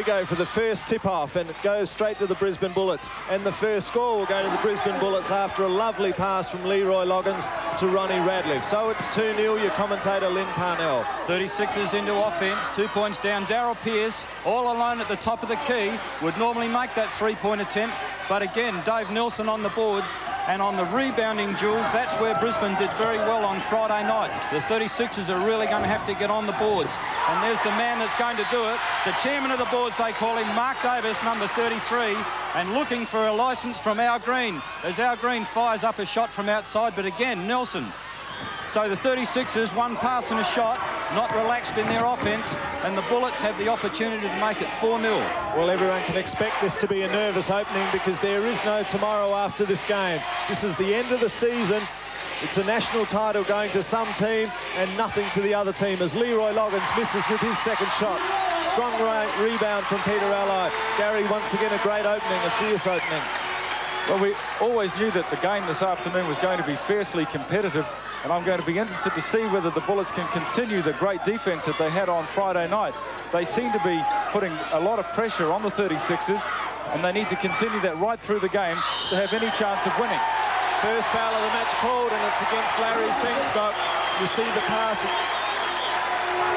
go for the first tip-off, and it goes straight to the Brisbane Bullets. And the first score will go to the Brisbane Bullets after a lovely pass from Leroy Loggins to Ronnie Radcliffe. So it's 2-0, your commentator, Lynn Parnell. 36ers into offence, 2 points down. Daryl Pearce, all alone at the top of the key, would normally make that three-point attempt. But again, Dave Nelson on the boards, and on the rebounding, Jules, that's where Brisbane did very well on Friday night. The 36ers are really going to have to get on the boards. And there's the man that's going to do it. The chairman of the boards, they call him, Mark Davis, number 33, and looking for a licence from Al Green, as Al Green fires up a shot from outside, but again, Nelson. So the 36ers, one pass and a shot, not relaxed in their offence, and the Bullets have the opportunity to make it 4-0. Well, everyone can expect this to be a nervous opening because there is no tomorrow after this game. This is the end of the season. It's a national title going to some team and nothing to the other team, as Leroy Loggins misses with his second shot. Strong rebound from Peter Alli. Gary, once again, a great opening, a fierce opening. Well, we always knew that the game this afternoon was going to be fiercely competitive, and I'm going to be interested to see whether the Bullets can continue the great defence that they had on Friday night. They seem to be putting a lot of pressure on the 36ers, and they need to continue that right through the game to have any chance of winning. First foul of the match called, and it's against Larry Sengstock. You see the pass.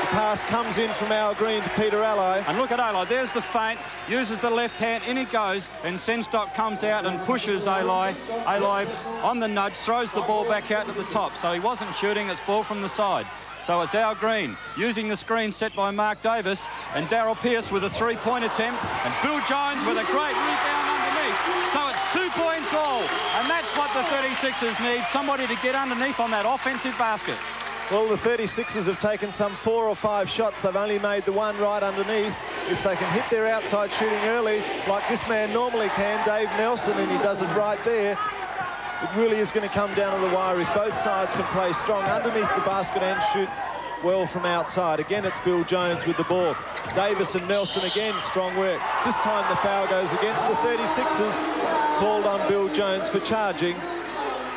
The pass comes in from Al Green to Peter Alli. And look at Alli, there's the feint, uses the left hand, in he goes, and Sengstock comes out and pushes Alli. Alli on the nudge, throws the ball back out to the top. So he wasn't shooting, it's ball from the side. So it's Al Green using the screen set by Mark Davis, and Daryl Pearce with a three-point attempt, and Bill Jones with a great rebound underneath. So it's 2 points all, and that's what the 36ers need, somebody to get underneath on that offensive basket. Well, the 36ers have taken some 4 or 5 shots. They've only made the one right underneath. If they can hit their outside shooting early, like this man normally can, Dave Nelson, and he does it right there, it really is going to come down to the wire if both sides can play strong underneath the basket and shoot well from outside. Again, it's Bill Jones with the ball. Davis and Nelson again, strong work. This time the foul goes against the 36ers, called on Bill Jones for charging.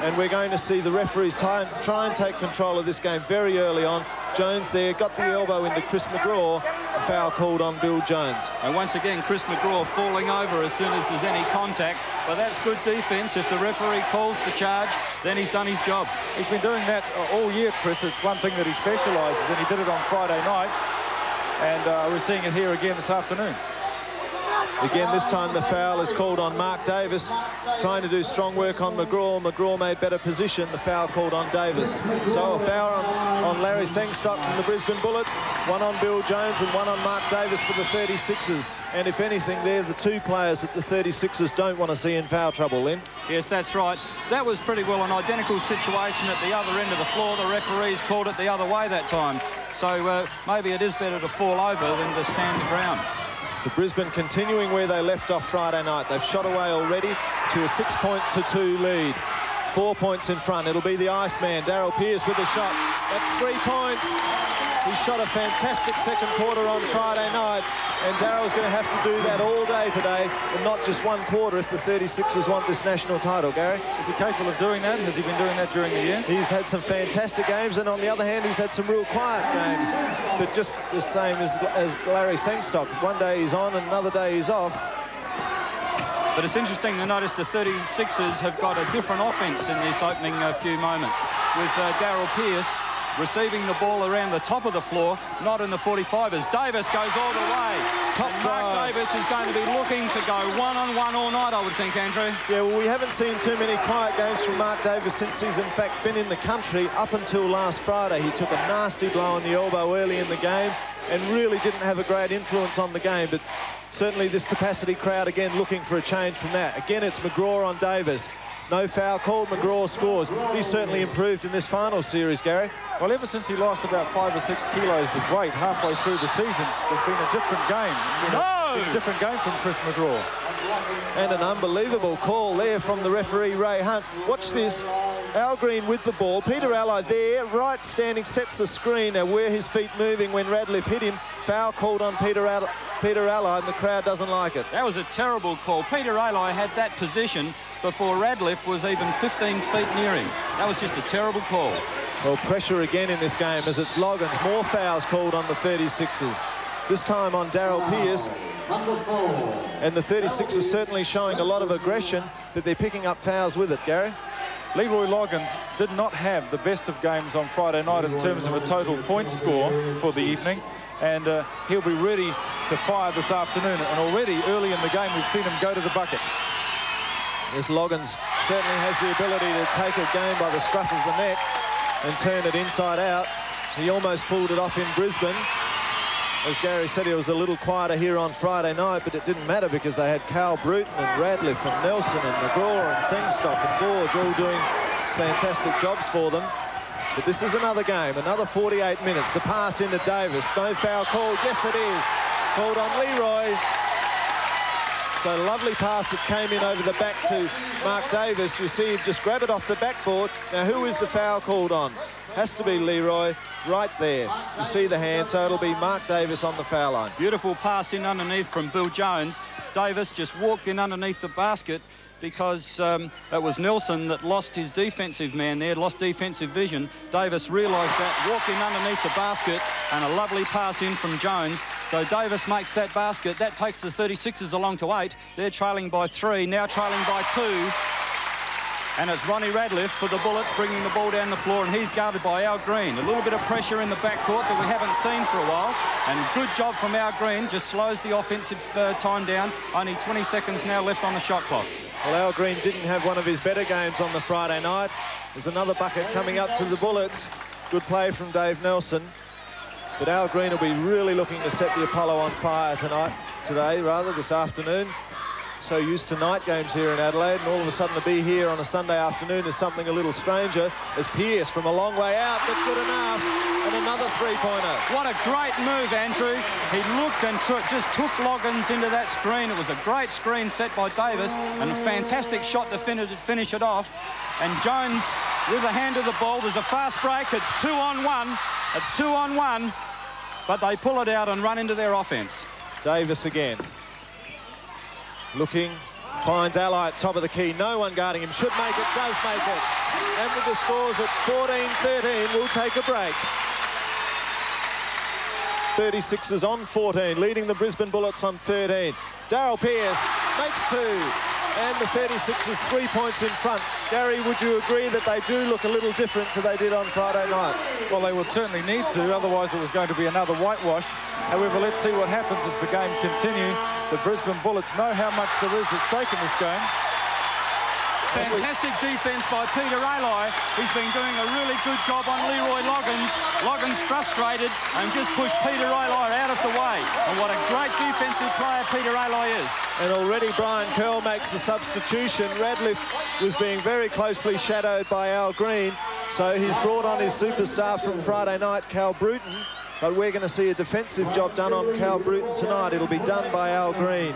And we're going to see the referees try and take control of this game very early on. Jones there, got the elbow into Chris McGraw, a foul called on Bill Jones. And once again, Chris McGraw falling over as soon as there's any contact. But that's good defence. If the referee calls the charge, then he's done his job. He's been doing that all year, Chris. It's one thing that he specialises in. He did it on Friday night, and we're seeing it here again this afternoon. Again, this time the foul is called on Mark Davis, trying to do strong work on McGraw. McGraw made better position. The foul called on Davis. So a foul on Larry Sengstock from the Brisbane Bullets, one on Bill Jones and one on Mark Davis for the 36ers. And if anything, they're the two players that the 36ers don't want to see in foul trouble, Lynn. Yes, that's right. That was pretty well an identical situation at the other end of the floor. The referees called it the other way that time. So maybe it is better to fall over than to stand the ground. The Brisbane continuing where they left off Friday night. They've shot away already to a 6-2 lead. 4 points in front. It'll be the Iceman, Daryl Pearce, with a shot. That's 3 points. He shot a fantastic second quarter on Friday night, and Daryl's going to have to do that all day today, and not just one quarter if the 36ers want this national title, Gary. Is he capable of doing that? Has he been doing that during the year? He's had some fantastic games, and on the other hand, he's had some real quiet games, but just the same as Larry Sengstock. One day he's on, and another day he's off. But it's interesting to notice the 36ers have got a different offence in this opening few moments, with Daryl Pearce receiving the ball around the top of the floor, not in the 45 as Davis goes all the way. Mark Davis is going to be looking to go one-on-one all night, I would think, Andrew. Yeah, well, we haven't seen too many quiet games from Mark Davis since he's, in fact, been in the country up until last Friday. He took a nasty blow on the elbow early in the game and really didn't have a great influence on the game, but certainly this capacity crowd, again, looking for a change from that. Again, it's McGraw on Davis. No foul called, McGraw scores. He's certainly improved in this final series, Gary. Well, ever since he lost about 5 or 6 kilos of weight halfway through the season, there's been a different game. A different game from Chris McGraw. And an unbelievable call there from the referee, Ray Hunt. Watch this. Al Green with the ball. Peter Alli there, right standing, sets the screen. Now, were his feet moving when Radcliffe hit him? Foul called on Peter Alli, and the crowd doesn't like it. That was a terrible call. Peter Alli had that position before Radcliffe was even 15 feet near him. That was just a terrible call. Well, pressure again in this game as it's Loggins. More fouls called on the 36ers. This time on Daryl Pearce. And the 36ers certainly showing a lot of aggression, but they're picking up fouls with it, Gary. Leroy Loggins did not have the best of games on Friday night in terms of a total point score for the evening, and he'll be ready to fire this afternoon. And already early in the game, we've seen him go to the bucket. Yes, Loggins certainly has the ability to take a game by the scruff of the neck and turn it inside out. He almost pulled it off in Brisbane. As Gary said, he was a little quieter here on Friday night, but it didn't matter because they had Cal Bruton and Radcliffe and Nelson and McGraw and Sengstock and Gorge all doing fantastic jobs for them. But this is another game, another 48 minutes. The pass into Davis. No foul called. Yes, it is. Called on Leroy. So lovely pass that came in over the back to Mark Davis. You see him just grab it off the backboard. Now, who is the foul called on? Has to be Leroy. Right there, you see the hand, so it'll be Mark Davis on the foul line. Beautiful pass in underneath from Bill Jones. Davis just walked in underneath the basket because it was Nelson that lost his defensive man there, lost defensive vision. Davis realised that, walked in underneath the basket, and a lovely pass in from Jones. So Davis makes that basket. That takes the 36ers along to 8. They're trailing by 3, now trailing by 2. And it's Ronnie Radcliffe for the Bullets, bringing the ball down the floor, and he's guarded by Al Green. A little bit of pressure in the backcourt that we haven't seen for a while. And good job from Al Green, just slows the offensive time down. Only 20 seconds now left on the shot clock. Well, Al Green didn't have one of his better games on the Friday night. There's another bucket coming up to the Bullets. Good play from Dave Nelson. But Al Green will be really looking to set the Apollo on fire this afternoon. So used to night games here in Adelaide, and all of a sudden to be here on a Sunday afternoon is something a little stranger. As Pearce from a long way out, but good enough, and another three-pointer. What a great move, Andrew. He looked and just took Loggins into that screen. It was a great screen set by Davis, and a fantastic shot to finish it off. And Jones with a hand of the ball. There's a fast break. It's 2-on-1. It's 2-on-1, but they pull it out and run into their offense. Davis again. Looking, finds Ally at top of the key. No one guarding him. Should make it, does make it. And with the scores at 14-13, we'll take a break. 36ers on 14, leading the Brisbane Bullets on 13. Darryl Pearce makes 2. And the 36ers 3 points in front. Gary, would you agree that they do look a little different to they did on Friday night? Well, they would certainly need to, otherwise it was going to be another whitewash. However, let's see what happens as the game continues. The Brisbane Bullets know how much there is at stake in this game. Fantastic defence by Peter Aloy. He's been doing a really good job on Leroy Loggins. Loggins frustrated and just pushed Peter Aloy out of the way. And what a great defensive player Peter Aloy is. And already Brian Curl makes the substitution. Radcliffe was being very closely shadowed by Al Green, so he's brought on his superstar from Friday night, Cal Bruton. But we're going to see a defensive job done on Cal Bruton tonight. It'll be done by Al Green.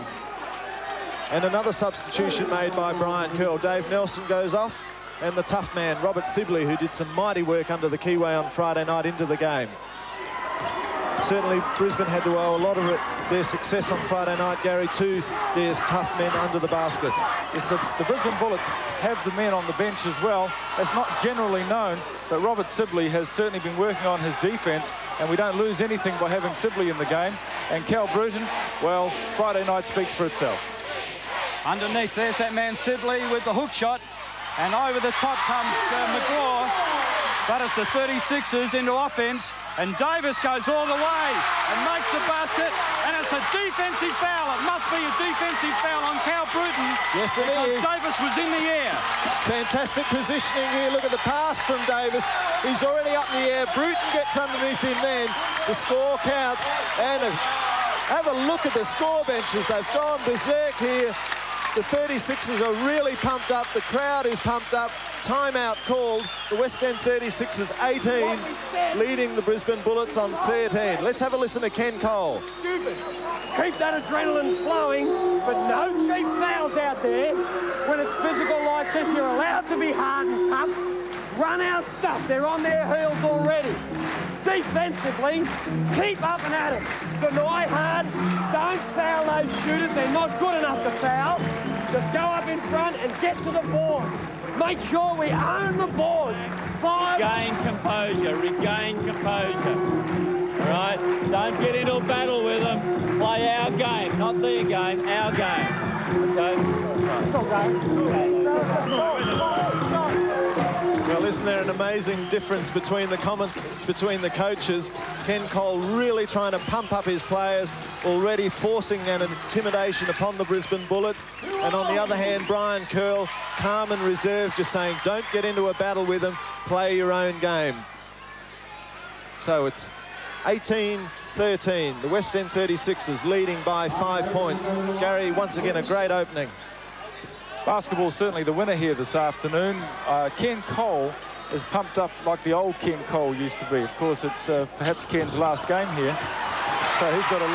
And another substitution made by Brian Curl. Dave Nelson goes off, and the tough man, Robert Sibley, who did some mighty work under the keyway on Friday night, into the game. Certainly, Brisbane had to owe a lot of their success on Friday night, Gary, to their tough men under the basket. Yes, the Brisbane Bullets have the men on the bench as well. That's not generally known, but Robert Sibley has certainly been working on his defence, and we don't lose anything by having Sibley in the game. And Cal Bruton, well, Friday night speaks for itself. Underneath, there's that man Sibley with the hook shot, and over the top comes McGraw. But it's the 36ers into offense, and Davis goes all the way and makes the basket, and it's a defensive foul. It must be a defensive foul on Cal Bruton. Yes, it is. Davis was in the air. Fantastic positioning here. Look at the pass from Davis. He's already up in the air. Bruton gets underneath him then. The score counts, and have a look at the score benches. They've gone berserk here. The 36ers are really pumped up. The crowd is pumped up. Timeout called. The West End 36ers 18, leading the Brisbane Bullets on 13. Let's have a listen to Ken Cole. Stupid. Keep that adrenaline flowing, but no cheap fouls out there. When it's physical like this, you're allowed to be hard and tough. Run our stuff. They're on their heels already. Defensively, keep up and at it. Deny hard. Don't foul those shooters. They're not good enough to foul. Just go up in front and get to the board. Make sure we own the board. Regain composure. Regain composure. Right, don't get into a battle with them. Play our game, not their game, our game. Okay. Well, isn't there an amazing difference between the coaches? Ken Cole really trying to pump up his players, already forcing an intimidation upon the Brisbane Bullets. And on the other hand, Brian Curl, calm and reserved, just saying, don't get into a battle with them, play your own game. So it's 18-13, the West End 36ers leading by 5 points. Gary, once again, a great opening. Basketball certainly the winner here this afternoon. Ken Cole is pumped up like the old Ken Cole used to be. Of course, it's perhaps Ken's last game here, so he's got a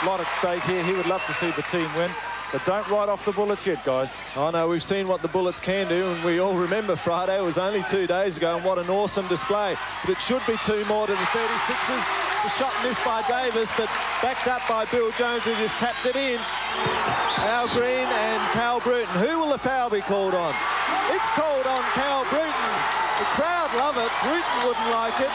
lot at stake here. He would love to see the team win, but don't write off the Bullets yet, guys. Oh no, we've seen what the Bullets can do, and we all remember Friday. It was only 2 days ago, and what an awesome display. But it should be 2 more to the 36ers. The shot missed by Davis, but backed up by Bill Jones, who just tapped it in. Al Green and Cal Bruton. Who will the foul be called on? It's called on Cal Bruton. The crowd love it. Bruton wouldn't like it.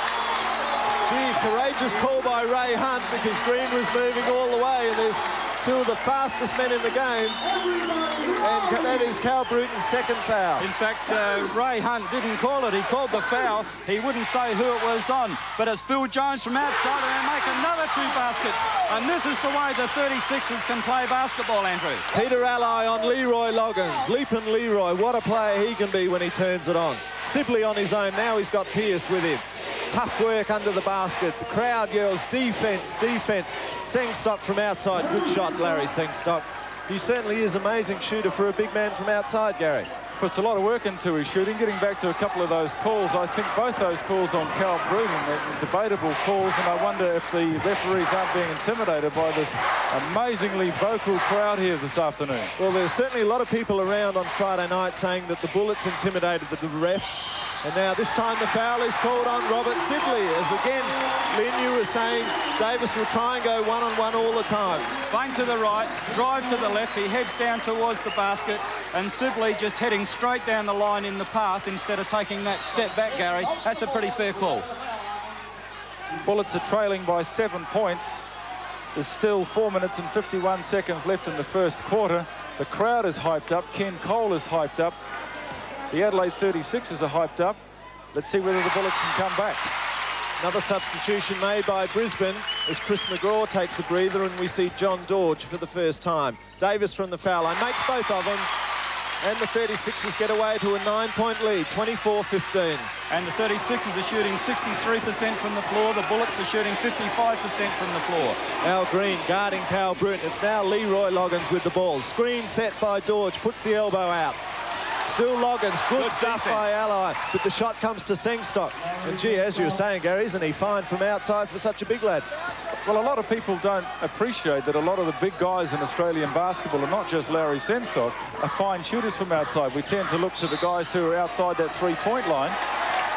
Gee, courageous call by Ray Hunt, because Green was moving all the way, and there's 2 of the fastest men in the game, and that is Cal Bruton's second foul. In fact, Ray Hunt didn't call it. He called the foul. He wouldn't say who it was on, but it's Bill Jones from outside, and they make another 2 baskets. And this is the way the 36ers can play basketball, Andrew. Peter Ally on Leroy Loggins. Leaping Leroy, what a player he can be when he turns it on. Sibley on his own. Now he's got Pierce with him. Tough work under the basket. The crowd yells, defense, defense. Sengstock from outside. Good shot, Larry Sengstock. He certainly is an amazing shooter for a big man from outside, Gary. Puts a lot of work into his shooting. Getting back to a couple of those calls, I think both those calls on Cal Bruton are debatable calls, and I wonder if the referees aren't being intimidated by this amazingly vocal crowd here this afternoon. Well, there's certainly a lot of people around on Friday night saying that the Bullets intimidated the refs. And now this time the foul is called on Robert Sibley, as again, Lynn, you were saying Davis will try and go one-on-one all the time. Feint to the right, drive to the left, he heads down towards the basket, and Sibley just heading straight down the line in the path instead of taking that step back, Gary. That's a pretty fair call. Bullets are trailing by 7 points. There's still 4 minutes and 51 seconds left in the first quarter. The crowd is hyped up. Ken Cole is hyped up. The Adelaide 36ers are hyped up. Let's see whether the Bullets can come back. Another substitution made by Brisbane as Chris McGraw takes a breather, and we see John Dorge for the first time. Davis from the foul line makes both of them, and the 36ers get away to a 9-point lead, 24-15. And the 36ers are shooting 63% from the floor. The Bullets are shooting 55% from the floor. Al Green guarding Cal Bruton. It's now Leroy Loggins with the ball. Screen set by Dorge, puts the elbow out. Still Loggins, good stuff by Ally, but the shot comes to Sengstock. And gee, as you were saying, Gary, isn't he fine from outside for such a big lad? Well, a lot of people don't appreciate that a lot of the big guys in Australian basketball, and not just Larry Sengstock, are fine shooters from outside. We tend to look to the guys who are outside that 3-point line,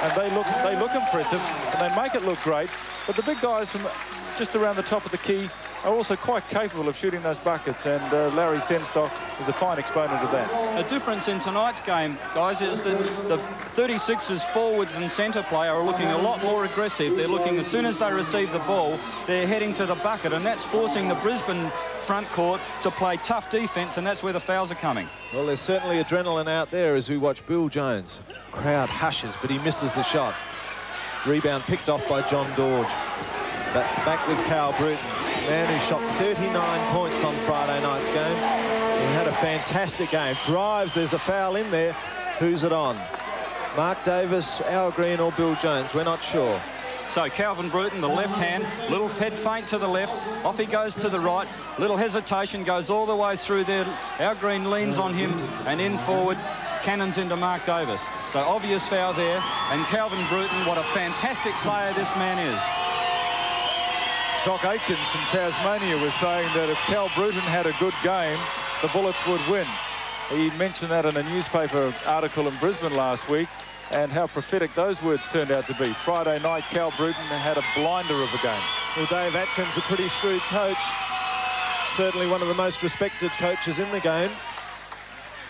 and they look impressive, and they make it look great. But the big guys from just around the top of the key are also quite capable of shooting those buckets, and Larry Sengstock is a fine exponent of that. The difference in tonight's game, guys, is that the 36ers forwards and centre play are looking a lot more aggressive. They're looking, as soon as they receive the ball, they're heading to the bucket, and that's forcing the Brisbane front court to play tough defence, and that's where the fouls are coming. Well, there's certainly adrenaline out there as we watch Bill Jones. Crowd hushes, but he misses the shot. Rebound picked off by John Dorge. Back with Cal Bruton, man who shot 39 points on Friday night's game. He had a fantastic game. Drives, there's a foul in there. Who's it on? Mark Davis, Al Green or Bill Jones? We're not sure. So Calvin Bruton, the left hand, little head feint to the left, off he goes to the right, little hesitation, goes all the way through there. Al Green leans on him and in forward, cannons into Mark Davis. So obvious foul there, and Calvin Bruton, what a fantastic player this man is. Doc Aikens from Tasmania was saying that if Cal Bruton had a good game, the Bullets would win. He mentioned that in a newspaper article in Brisbane last week, and how prophetic those words turned out to be. Friday night, Cal Bruton had a blinder of a game. Well, Dave Atkins, a pretty shrewd coach. Certainly one of the most respected coaches in the game.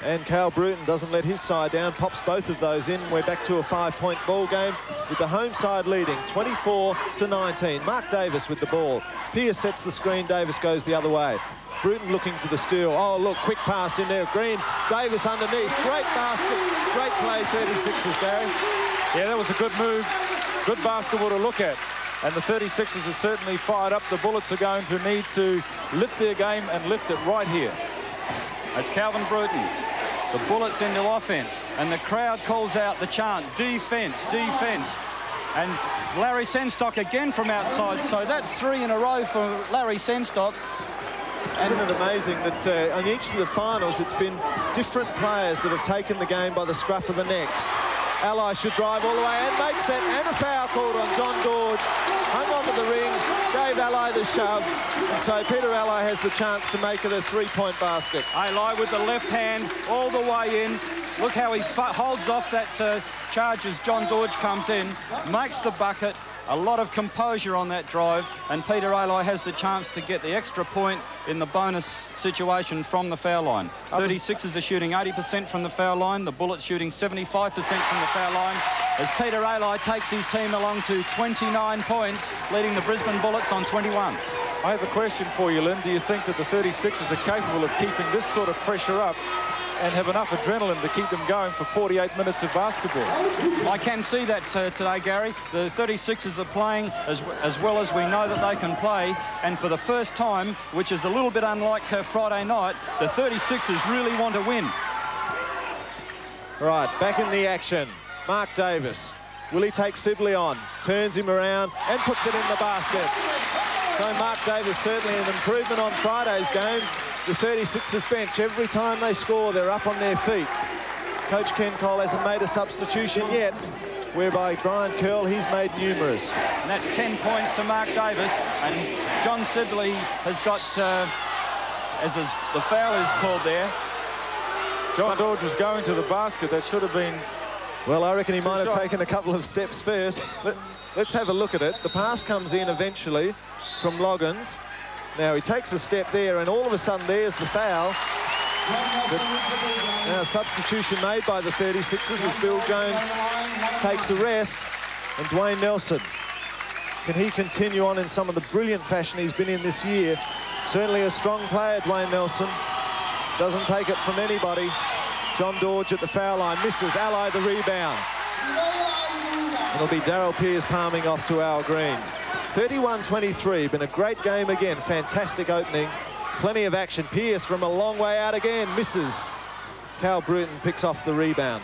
And Cal Bruton doesn't let his side down, pops both of those in. We're back to a 5-point ball game with the home side leading 24-19. Mark Davis with the ball. Pearce sets the screen, Davis goes the other way. Bruton looking for the steal. Oh, look, quick pass in there. Green, Davis underneath. Great basket, great play, 36ers, Gary. Yeah, that was a good move. Good basketball to look at. And the 36ers are certainly fired up. The Bullets are going to need to lift their game and lift it right here. It's Calvin Bruton. The Bullets into offense. And the crowd calls out the chant, defense, defense. And Larry Senstock again from outside. So that's 3 in a row for Larry Senstock. Isn't it amazing that on each of the finals, it's been different players that have taken the game by the scruff of the necks. Ally should drive all the way and makes it, and a foul called on John Dorge. Hung onto the ring, gave Ally the shove, and so Peter Ally has the chance to make it a 3-point basket. Ally with the left hand all the way in. Look how he holds off that charge as John Dorge comes in, makes the bucket. A lot of composure on that drive, and Peter Ally has the chance to get the extra point in the bonus situation from the foul line. 36ers are shooting 80% from the foul line. The Bullets shooting 75% from the foul line, as Peter Ally takes his team along to 29 points, leading the Brisbane Bullets on 21. I have a question for you, Lynn. Do you think that the 36ers are capable of keeping this sort of pressure up and have enough adrenaline to keep them going for 48 minutes of basketball? I can see that today, Gary. The 36ers are playing as well as we know that they can play, and for the first time, which is a little bit unlike Friday night, the 36ers really want to win. Right, back in the action. Mark Davis. Will he take Sibley on? Turns him around and puts it in the basket. So Mark Davis certainly an improvement on Friday's game. The 36ers bench, every time they score, they're up on their feet. Coach Ken Cole hasn't made a substitution yet, whereby Brian Curl, he's made numerous. And that's 10 points to Mark Davis, and John Sibley has got, as the foul is called there. John Dorge was going to the basket. That should have been... Well, I reckon he might have taken a couple of steps first. Let's have a look at it. The pass comes in eventually from Loggins. Now he takes a step there, and all of a sudden there's the foul. But now substitution made by the 36ers as Bill Jones takes a rest, and Dwayne Nelson. Can he continue on in some of the brilliant fashion he's been in this year? Certainly a strong player, Dwayne Nelson. Doesn't take it from anybody. John Dorge at the foul line, misses. Ally the rebound. It'll be Daryl Pearce palming off to Al Green. 31-23, been a great game again. Fantastic opening, plenty of action. Pearce from a long way out again, misses. Cal Bruton picks off the rebound.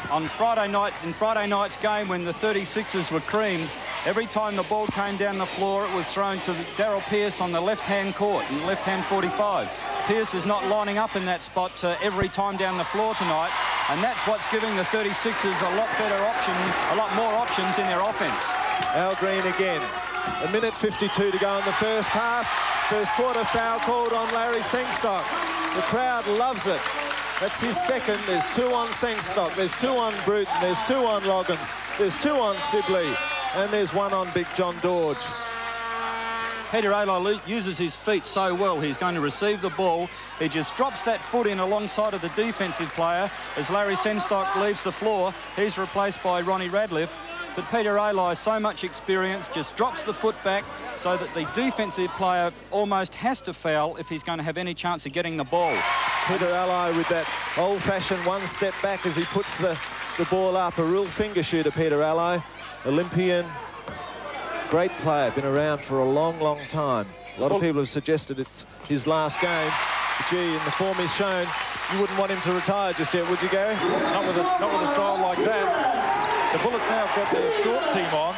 On Friday night, in Friday night's game, when the 36ers were creamed, every time the ball came down the floor, it was thrown to Daryl Pearce on the left-hand court, in left-hand 45. Pearce is not lining up in that spot every time down the floor tonight, and that's what's giving the 36ers a lot better option, a lot more options in their offense. Al Green again. A minute 52 to go in the first half. First quarter foul called on Larry Sengstock. The crowd loves it. That's his second. There's 2 on Sengstock. There's 2 on Bruton. There's 2 on Loggins. There's 2 on Sibley. And there's 1 on Big John Dorge. Peter Ally uses his feet so well. He's going to receive the ball. He just drops that foot in alongside of the defensive player. As Larry Senstock leaves the floor, he's replaced by Ronnie Radcliffe. But Peter Ally, so much experience, just drops the foot back so that the defensive player almost has to foul if he's going to have any chance of getting the ball. Peter Ally with that old-fashioned one step back as he puts the ball up. A real finger shooter, Peter Ally. Olympian, great player, been around for a long, long time. A lot of people have suggested it's his last game. But gee, in the form he's shown, you wouldn't want him to retire just yet, would you, Gary? Not with a style like that. The Bullets now have got their short team on,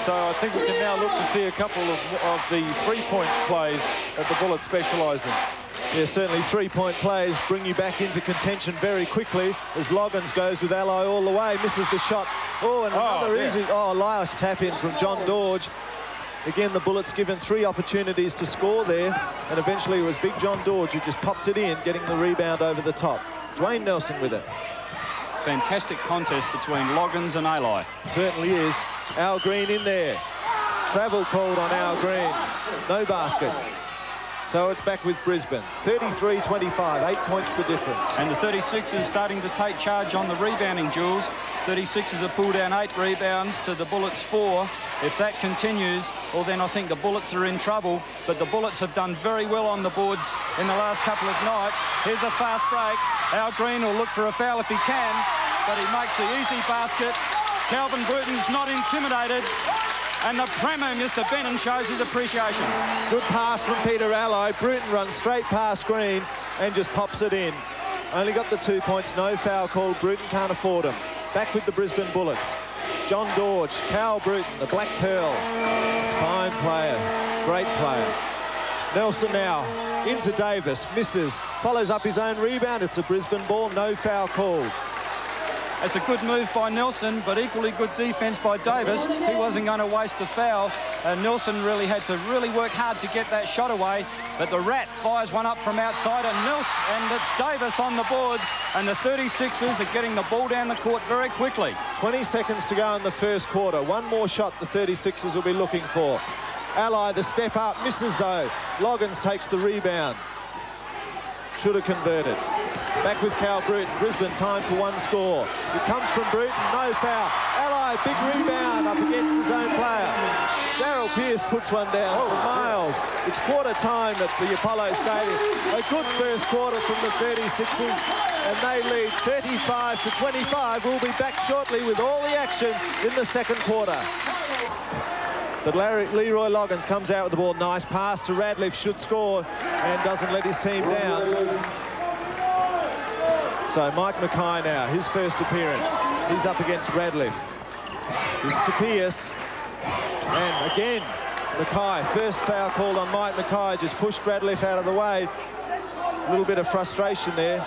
so I think we can now look to see a couple of the three-point plays that the Bullets specialise in. Yeah, certainly three-point plays bring you back into contention very quickly as Loggins goes with Ally all the way, misses the shot. Oh, and another easy... Oh, last tap-in from John Dorge. Again, the Bullets given 3 opportunities to score there, and eventually it was Big John Dorge who just popped it in, getting the rebound over the top. Dwayne Nelson with it. Fantastic contest between Loggins and Ally. Certainly is. Al Green in there. Travel called on Al Green. No basket. So it's back with Brisbane. 33-25, 8 points the difference. And the 36ers starting to take charge on the rebounding, Jules. 36ers have pulled down 8 rebounds to the Bullets 4. If that continues, well, then I think the Bullets are in trouble. But the Bullets have done very well on the boards in the last couple of nights. Here's a fast break. Al Green will look for a foul if he can, but he makes the easy basket. Calvin Bruton's not intimidated. And the Premier, Mr. Bennon, shows his appreciation. Good pass from Peter Allo. Bruton runs straight past Green and just pops it in. Only got the 2 points, no foul called. Bruton can't afford them. Back with the Brisbane Bullets. John Dorge, Cal Bruton, the Black Pearl. Fine player, great player. Nelson now into Davis, misses, follows up his own rebound. It's a Brisbane ball, no foul called. It's a good move by Nelson, but equally good defence by Davis. He wasn't going to waste a foul. Nelson really had to work hard to get that shot away. But the Rat fires one up from outside, and it's Davis on the boards. And the 36ers are getting the ball down the court very quickly. 20 seconds to go in the first quarter. One more shot the 36ers will be looking for. Ally, the step up, misses though. Loggins takes the rebound. Should have converted. Back with Cal Bruton. Brisbane time for one score. It comes from Bruton, no foul. Ally, big rebound up against his own player. Daryl Pearce puts one down for Miles. It's quarter time at the Apollo Stadium. A good first quarter from the 36ers, and they lead 35-25. We'll be back shortly with all the action in the second quarter. But Leroy Loggins comes out with the ball. Nice pass to Radcliffe, should score, and doesn't let his team down. So Mike Mackay now, his first appearance. He's up against Radcliffe. He's to Pearce. And again, Mackay, first foul called on Mike Mackay, just pushed Radcliffe out of the way. A little bit of frustration there.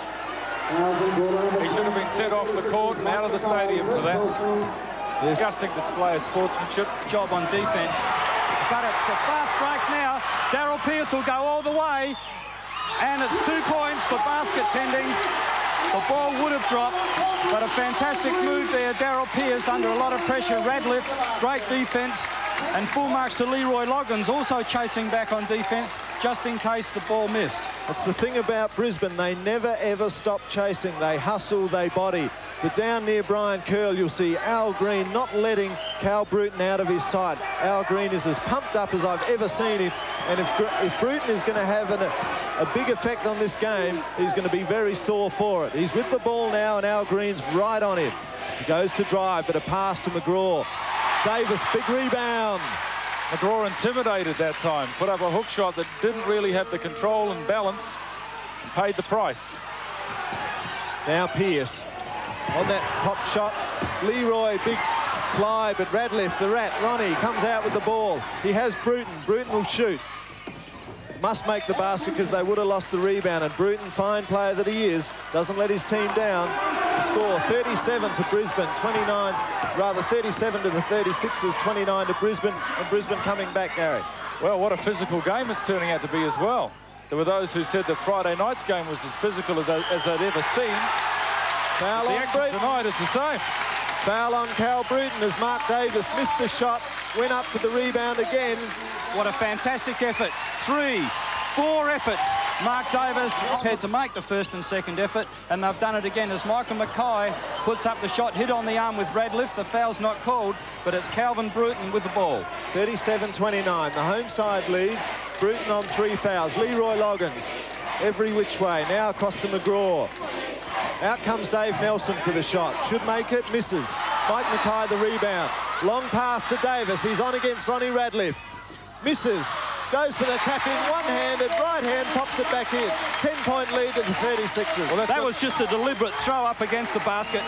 He should have been set off the court and out of the stadium for that. Disgusting display of sportsmanship. Job on defence. But it's a fast break now. Daryl Pearce will go all the way. And it's 2 points for basket tending. The ball would have dropped, but a fantastic move there. Daryl Pearce under a lot of pressure. Radcliffe, great defence. And full marks to Leroy Loggins, also chasing back on defence, just in case the ball missed. That's the thing about Brisbane. They never, ever stop chasing. They hustle, they body. But down near Brian Curl, you'll see Al Green not letting Cal Bruton out of his sight. Al Green is as pumped up as I've ever seen him. And if Bruton is going to have a big effect on this game, he's going to be very sore for it. He's with the ball now, and Al Green's right on him. He goes to drive, but a pass to McGraw. Davis, big rebound. McGraw intimidated that time, put up a hook shot that didn't really have the control and balance, and paid the price. Now Pearce on that pop shot. Leroy, big fly, but Radcliffe, the Rat, Ronnie, comes out with the ball. He has Bruton. Bruton will shoot. Must make the basket because they would have lost the rebound, and Bruton, fine player that he is, doesn't let his team down. The score 37 to Brisbane, 37 to the 36ers, 29 to Brisbane, and Brisbane coming back, Gary. Well, what a physical game it's turning out to be as well. There were those who said that Friday night's game was as physical as they'd ever seen. Foul the on action Bruton. tonight is the same. Foul on Cal Bruton as Mark Davis missed the shot, went up for the rebound again. What a fantastic effort. 3, 4 efforts. Mark Davis had to make the first and second effort, and they've done it again as Michael Mackay puts up the shot, hit on the arm with Radcliffe. The foul's not called, but it's Calvin Bruton with the ball. 37-29, the home side leads. Bruton on 3 fouls. Leroy Loggins, every which way. Now across to McGraw. Out comes Dave Nelson for the shot. Should make it, misses. Mike Mackay the rebound. Long pass to Davis. He's on against Ronnie Radcliffe. Misses. Goes for the tap-in, one-handed, right hand, pops it back in. 10-point lead to the 36ers. Well, that was just a deliberate throw up against the basket.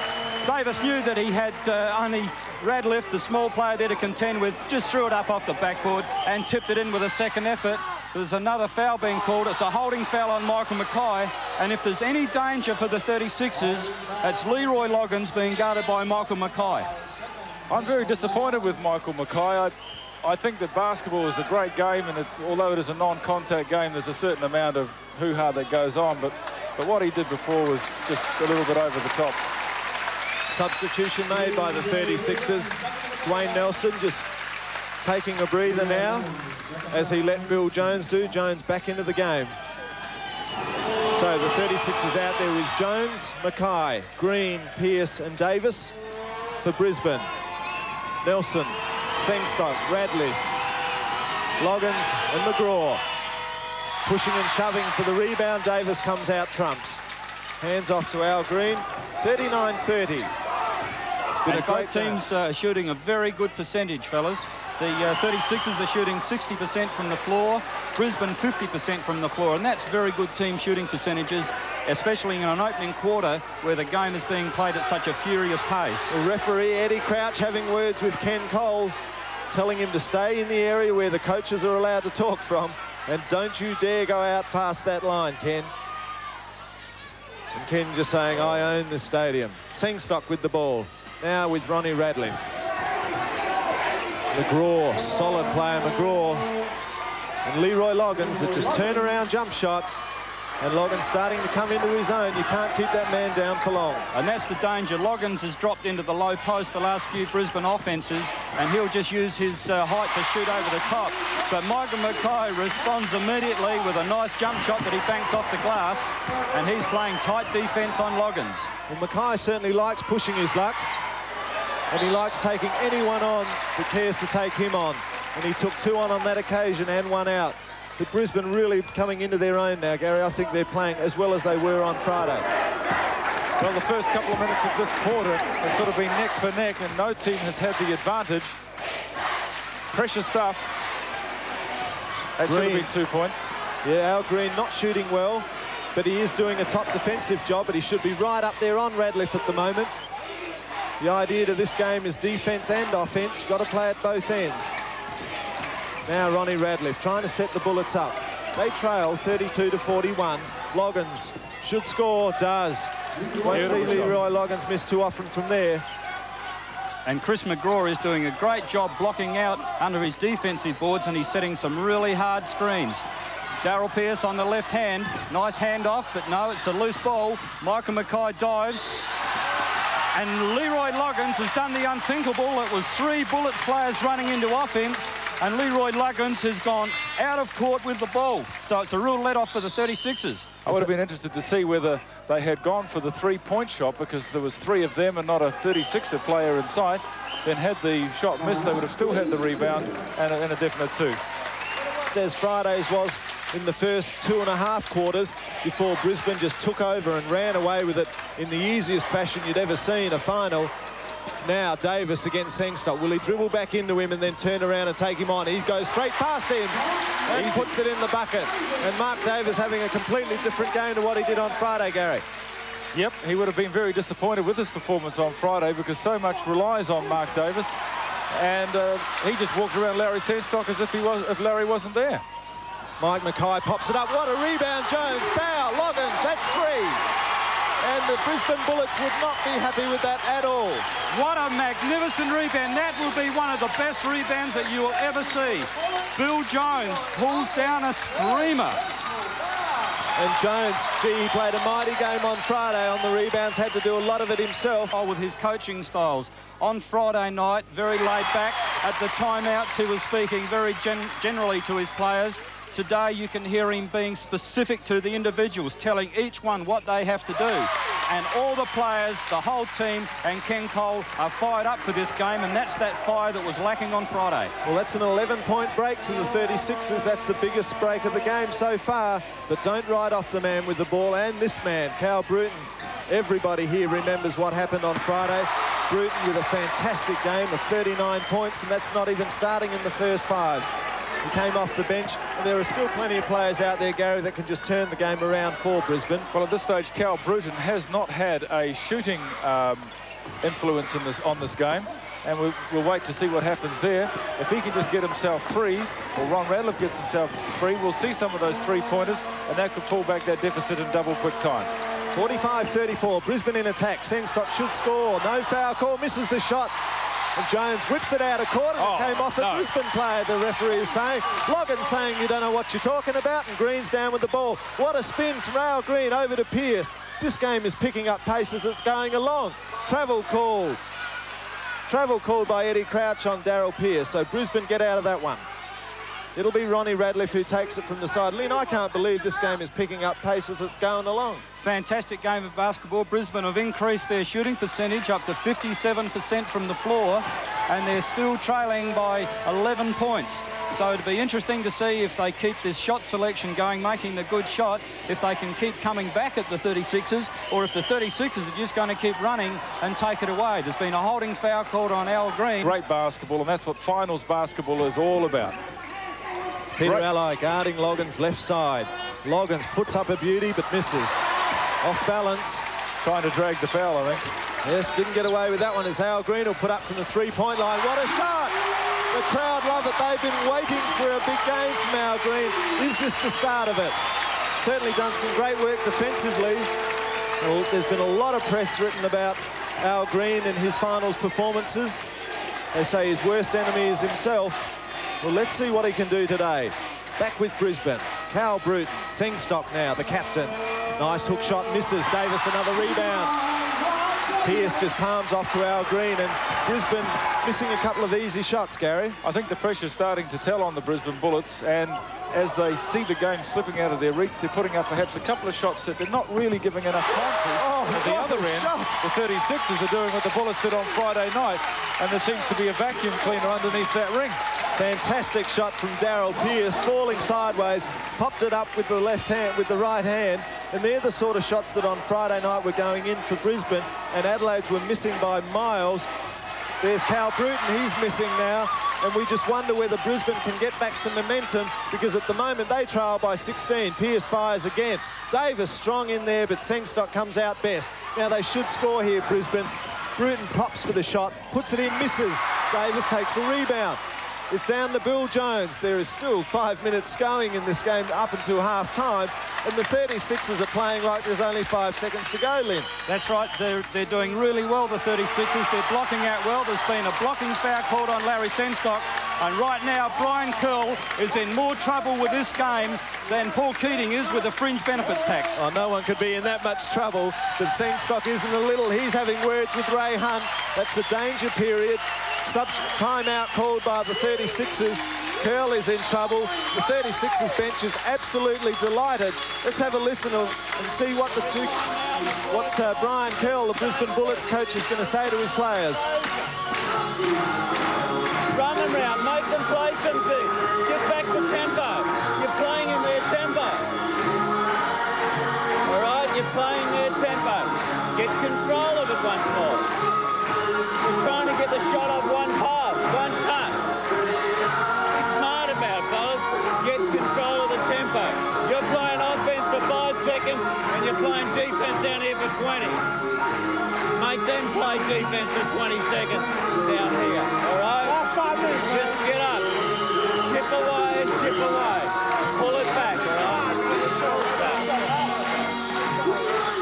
Davis knew that he had only Radcliffe, the small player there to contend with, just threw it up off the backboard and tipped it in with a second effort. There's another foul being called. It's a holding foul on Michael Mackay. And if there's any danger for the 36ers, it's Leroy Loggins being guarded by Michael Mackay. I'm very disappointed with Michael Mackay. I think that basketball is a great game, and although it is a non-contact game, there's a certain amount of hoo-ha that goes on. But what he did before was just a little bit over the top. Substitution made by the 36ers. Dwayne Nelson just taking a breather now, as he let Bill Jones do. Jones back into the game. So the 36ers out there with Jones, Mackay, Green, Pearce and Davis for Brisbane. Nelson, Sengstock, Radcliffe, Loggins and McGraw. Pushing and shoving for the rebound. Davis comes out trumps. Hands off to Al Green. 39-30. And both teams shooting a very good percentage, fellas. The 36ers are shooting 60% from the floor, Brisbane 50% from the floor, and that's very good team shooting percentages, especially in an opening quarter where the game is being played at such a furious pace. The referee, Eddie Crouch, having words with Ken Cole, telling him to stay in the area where the coaches are allowed to talk from, and don't you dare go out past that line, Ken. And Ken just saying, I own the stadium. Sengstock with the ball, now with Ronnie Radcliffe. McGraw, solid player McGraw. And Leroy Loggins, that just turn around jump shot. And Loggins starting to come into his own. You can't keep that man down for long. And that's the danger. Loggins has dropped into the low post the last few Brisbane offences, and he'll just use his height to shoot over the top. But Michael Mackay responds immediately with a nice jump shot that he banks off the glass, and he's playing tight defence on Loggins. Well, Mackay certainly likes pushing his luck, and he likes taking anyone on that cares to take him on. And he took 2 on that occasion and 1 out. But Brisbane really coming into their own now, Gary. I think they're playing as well as they were on Friday. Well, the first couple of minutes of this quarter has sort of been neck for neck, and no team has had the advantage. Pressure stuff. That should have been 2 points. Yeah, Al Green not shooting well, but he is doing a top defensive job, but he should be right up there on Radcliffe at the moment. The idea to this game is defence and offence. You've got to play at both ends. Now Ronnie Radcliffe trying to set the Bullets up. They trail 32-41. Loggins should score, does. Won't see Leroy Loggins miss too often from there. And Chris McGraw is doing a great job blocking out under his defensive boards, and he's setting some really hard screens. Darryl Pearce on the left hand. Nice handoff, but no, it's a loose ball. Michael Mackay dives. And Leroy Loggins has done the unthinkable. It was 3 Bullets players running into offence, and Leroy Loggins has gone out of court with the ball. So it's a real let-off for the 36ers. I would have been interested to see whether they had gone for the 3-point shot, because there was 3 of them and not a 36er player inside. Then had the shot missed, they would have still had the rebound and a definite 2. As Friday's was in the first 2.5 quarters, before Brisbane just took over and ran away with it in the easiest fashion you'd ever seen a final. Now Davis against Sengstock. Will he dribble back into him and then turn around and take him on? He goes straight past him and puts it in the bucket. And Mark Davis having a completely different game to what he did on Friday, Gary. Yep, he would have been very disappointed with his performance on Friday, because so much relies on Mark Davis. And he just walked around Larry Sengstock as if Larry wasn't there. Mike Mackay pops it up. What a rebound. Jones, foul, Loggins, that's 3. And the Brisbane Bullets would not be happy with that at all. What a magnificent rebound. That will be one of the best rebounds that you will ever see. Bill Jones pulls down a screamer. And Jones, gee, he played a mighty game on Friday on the rebounds, had to do a lot of it himself. With his coaching styles. On Friday night, very laid back. At the timeouts, he was speaking very generally to his players. Today, you can hear him being specific to the individuals, telling each one what they have to do. And all the players, the whole team, and Ken Cole are fired up for this game, and that's that fire that was lacking on Friday. Well, that's an 11-point break to the 36ers. That's the biggest break of the game so far. But don't write off the man with the ball, and this man, Cal Bruton. Everybody here remembers what happened on Friday. Bruton with a fantastic game of 39 points, and that's not even starting in the first 5. He came off the bench, and there are still plenty of players out there, Gary, that can just turn the game around for Brisbane. Well, at this stage, Cal Bruton has not had a shooting influence on this game, and we'll wait to see what happens there. If he can just get himself free, or Ron Radcliffe gets himself free, we'll see some of those 3-pointers, and that could pull back that deficit in double quick time. 45-34, Brisbane in attack. Sengstock should score. No foul call, misses the shot. And Jones whips it out of court, and it came off a Brisbane player, the referee is saying. Loggins saying you don't know what you're talking about, and Green's down with the ball. What a spin from Al Green over to Pearce. This game is picking up pace as it's going along. Travel called. Travel called by Eddie Crouch on Daryl Pearce, so Brisbane get out of that one. It'll be Ronnie Radcliffe who takes it from the side. Lynn, I can't believe this game is picking up pace as it's going along. Fantastic game of basketball. Brisbane have increased their shooting percentage up to 57% from the floor, and they're still trailing by 11 points. So it'll be interesting to see if they keep this shot selection going, making the good shot, if they can keep coming back at the 36ers, or if the 36ers are just going to keep running and take it away. There's been a holding foul called on Al Green. Great basketball, and that's what finals basketball is all about. Peter Alli guarding Loggins' left side. Loggins puts up a beauty but misses. Off balance. Trying to drag the foul, I think. Yes, didn't get away with that one as Al Green will put up from the three-point line. What a shot! The crowd love it. They've been waiting for a big game from Al Green. Is this the start of it? Certainly done some great work defensively. Well, there's been a lot of press written about Al Green and his finals performances. They say his worst enemy is himself. Well, let's see what he can do today. Back with Brisbane. Cal Bruton, Sengstock now, the captain. Nice hook shot, misses. Davis another rebound. Pearce just palms off to Al Green, and Brisbane missing a couple of easy shots, Gary. I think the pressure's starting to tell on the Brisbane Bullets, and as they see the game slipping out of their reach, they're putting up perhaps a couple of shots that they're not really giving enough time to. Oh, at the other end, the 36ers are doing what the Bullets did on Friday night, and there seems to be a vacuum cleaner underneath that ring. Fantastic shot from Daryl Pearce, falling sideways, popped it up with the left hand, with the right hand, and they're the sort of shots that on Friday night were going in for Brisbane, and Adelaide's were missing by miles. There's Cal Bruton, he's missing now, and we just wonder whether Brisbane can get back some momentum, because at the moment they trail by 16. Pearce fires again. Davis strong in there, but Sengstock comes out best. Now they should score here, Brisbane. Bruton pops for the shot, puts it in, misses. Davis takes the rebound. It's down to Bill Jones. There is still 5 minutes going in this game up until half-time, and the 36ers are playing like there's only 5 seconds to go, Lynn. That's right. They're doing really well, the 36ers. They're blocking out well. There's been a blocking foul called on Larry Sengstock, and right now Brian Curl is in more trouble with this game than Paul Keating is with the fringe benefits tax. Oh, no one could be in that much trouble, but Sengstock isn't a little. He's having words with Ray Hunt. That's a danger period. Timeout called by the 36ers. Curl is in trouble. The 36ers bench is absolutely delighted. Let's have a listen and see what Brian Curl, the Brisbane Bullets coach, is going to say to his players. Run them round, make them play something. Get back to tempo. You're playing in their tempo. All right, you're playing their tempo. Get control of it once more. You're trying to get the shot off one pass, one cut. Be smart about it, fellas. Get control of the tempo. You're playing offense for 5 seconds, and you're playing defense down here for 20. Make them play defense for 20 seconds down here, all right? Last 5 minutes. Just get up. Chip away and chip away. Pull it back, all right?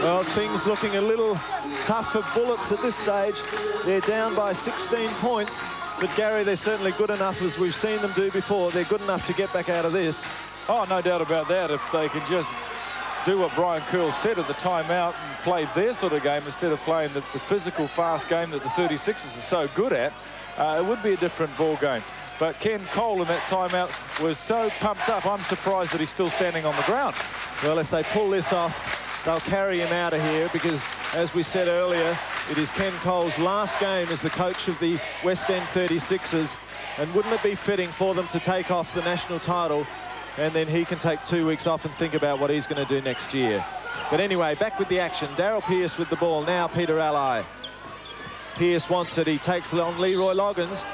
Well, things looking a little tough for Bullets at this stage. They're down by 16 points, but Gary, they're certainly good enough, as we've seen them do before. They're good enough to get back out of this. Oh, no doubt about that. If they can just do what Brian Curl said at the timeout and play their sort of game instead of playing the physical, fast game that the 36ers are so good at, it would be a different ball game. But Ken Cole in that timeout was so pumped up, I'm surprised that he's still standing on the ground. Well, if they pull this off, they'll carry him out of here, because, as we said earlier, it is Ken Cole's last game as the coach of the West End 36ers, and wouldn't it be fitting for them to take off the national title, and then he can take 2 weeks off and think about what he's going to do next year. But anyway, back with the action. Daryl Pearce with the ball. Now Peter Alli. Pearce wants it. He takes on Leroy Loggins,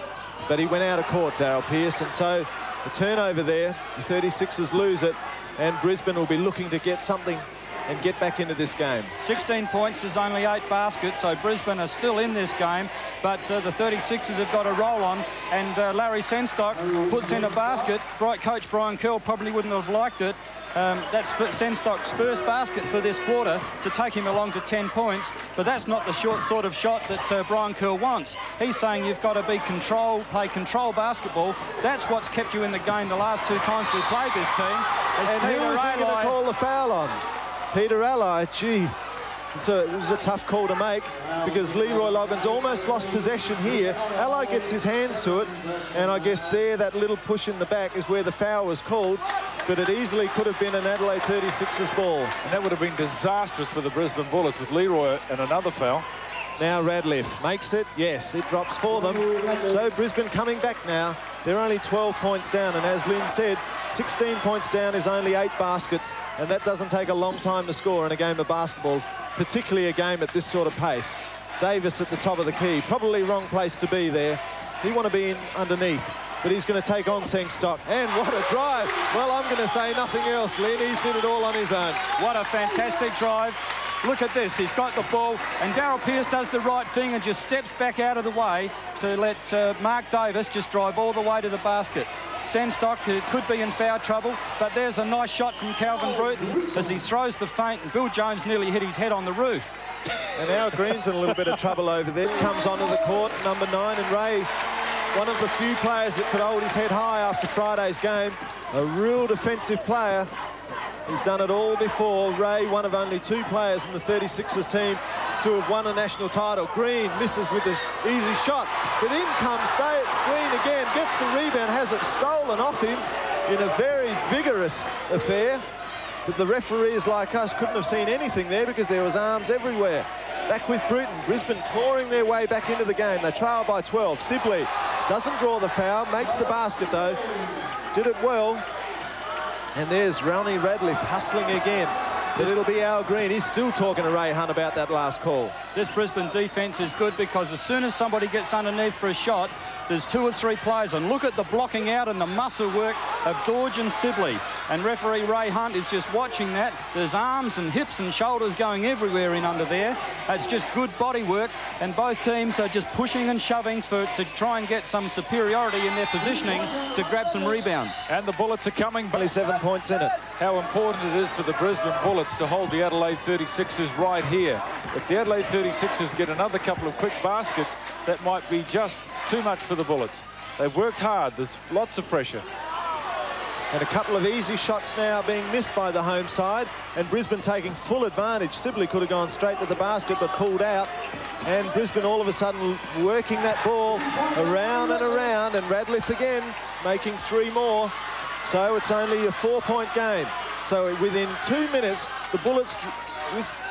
but he went out of court, Daryl Pearce, and so the turnover there, the 36ers lose it, and Brisbane will be looking to get something and get back into this game. 16 points is only 8 baskets, so Brisbane are still in this game, but the 36ers have got a roll on, and Larry Sengstock puts in a basket. Coach Brian Curl probably wouldn't have liked it. That's Sengstock's first basket for this quarter to take him along to 10 points, but that's not the sort of shot that Brian Curl wants. He's saying you've got to be play control basketball. That's what's kept you in the game the last 2 times we played this team. And who was he going to call the foul on? Peter Alli, gee, So it was a tough call to make because Leroy Loggins almost lost possession here. Adelaide gets his hands to it, and I guess there, that little push in the back is where the foul was called, but it easily could have been an Adelaide 36ers ball. And that would have been disastrous for the Brisbane Bullets with Leroy and another foul. Now Radcliffe makes it. Yes, it drops for them. So Brisbane coming back now. They're only 12 points down, and as Lynn said, 16 points down is only 8 baskets, and that doesn't take a long time to score in a game of basketball, particularly a game at this sort of pace. Davis at the top of the key, probably wrong place to be there. He want to be in underneath, but he's going to take on Sengstock, and what a drive. Well, I'm going to say nothing else, Lynn. He did it all on his own. What a fantastic drive. Look at this, he's got the ball, and Darryl Pearce does the right thing and just steps back out of the way to let Mark Davis just drive all the way to the basket. Sengstock could be in foul trouble, but there's a nice shot from Calvin Bruton as he throws the feint, and Bill Jones nearly hit his head on the roof. And Al Green's in a little bit of trouble over there. Comes onto the court, number 9, and Ray, one of the few players that could hold his head high after Friday's game. A real defensive player. He's done it all before. Ray, one of only 2 players in the 36ers team to have won a national title. Green misses with an easy shot, but in comes Green again, gets the rebound, has it stolen off him in a very vigorous affair. But the referees like us couldn't have seen anything there because there was arms everywhere. Back with Bruton. Brisbane clawing their way back into the game. They trail by 12. Sibley doesn't draw the foul, makes the basket though. Did it well. And there's Ronnie Radcliffe hustling again. But it'll be Al Green. He's still talking to Ray Hunt about that last call. This Brisbane defence is good because as soon as somebody gets underneath for a shot, there's 2 or 3 players. And look at the blocking out and the muscle work of Dorge and Sibley. And referee Ray Hunt is just watching that. There's arms and hips and shoulders going everywhere in under there. It's just good body work. And both teams are just pushing and shoving to try and get some superiority in their positioning to grab some rebounds. And the Bullets are coming. Only 7 points in it. How important it is for the Brisbane Bullets to hold the Adelaide 36ers right here. If the Adelaide 36ers get another couple of quick baskets, that might be just too much for the Bullets. They've worked hard. There's lots of pressure. And a couple of easy shots now being missed by the home side, and Brisbane taking full advantage. Sibley could have gone straight to the basket but pulled out, and Brisbane all of a sudden working that ball around and around, and Radcliffe again making 3 more. So it's only a 4-point game. So within 2 minutes, the Bullets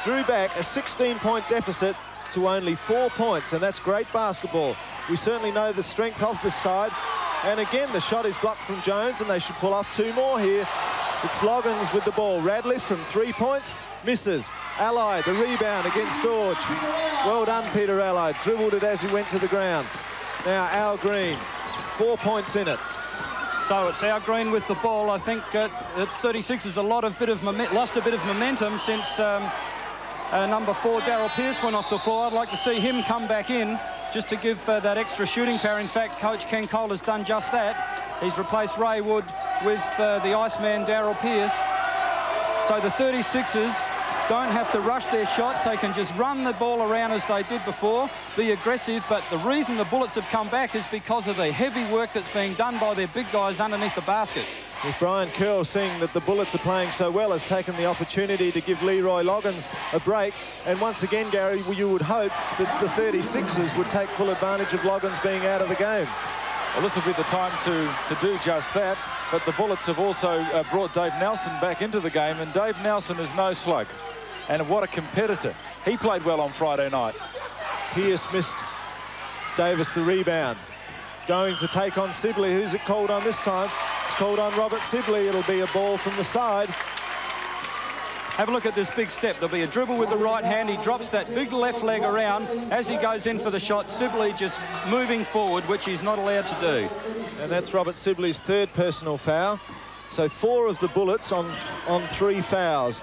drew back a 16-point deficit to only 4 points, and that's great basketball. We certainly know the strength of this side. And again, the shot is blocked from Jones, and they should pull off 2 more here. It's Loggins with the ball. Radcliffe from 3 points, misses. Allied, the rebound against Dorge. Well done, Peter Allied. Dribbled it as he went to the ground. Now Al Green, 4 points in it. So it's Al Green with the ball. I think 36 is lost a bit of momentum since number 4, Darryl Pearce, went off the floor. I'd like to see him come back in just to give that extra shooting power. In fact, Coach Ken Cole has done just that. He's replaced Ray Wood with the Iceman, Darryl Pearce. So the 36ers don't have to rush their shots. They can just run the ball around as they did before, be aggressive. But the reason the Bullets have come back is because of the heavy work that's being done by their big guys underneath the basket. With Brian Curl seeing that the Bullets are playing so well, has taken the opportunity to give Leroy Loggins a break. And once again, Gary, you would hope that the 36ers would take full advantage of Loggins being out of the game. Well, this will be the time to do just that. But the Bullets have also brought Dave Nelson back into the game, and Dave Nelson is no slug. And what a competitor. He played well on Friday night. Pearce missed Davis the rebound. Going to take on Sibley. Who's it called on this time? It's called on Robert Sibley. It'll be a ball from the side. Have a look at this big step. There'll be a dribble with the right hand. He drops that big left leg around as he goes in for the shot. Sibley just moving forward, which he's not allowed to do. And that's Robert Sibley's 3rd personal foul. So 4 of the Bullets on 3 fouls.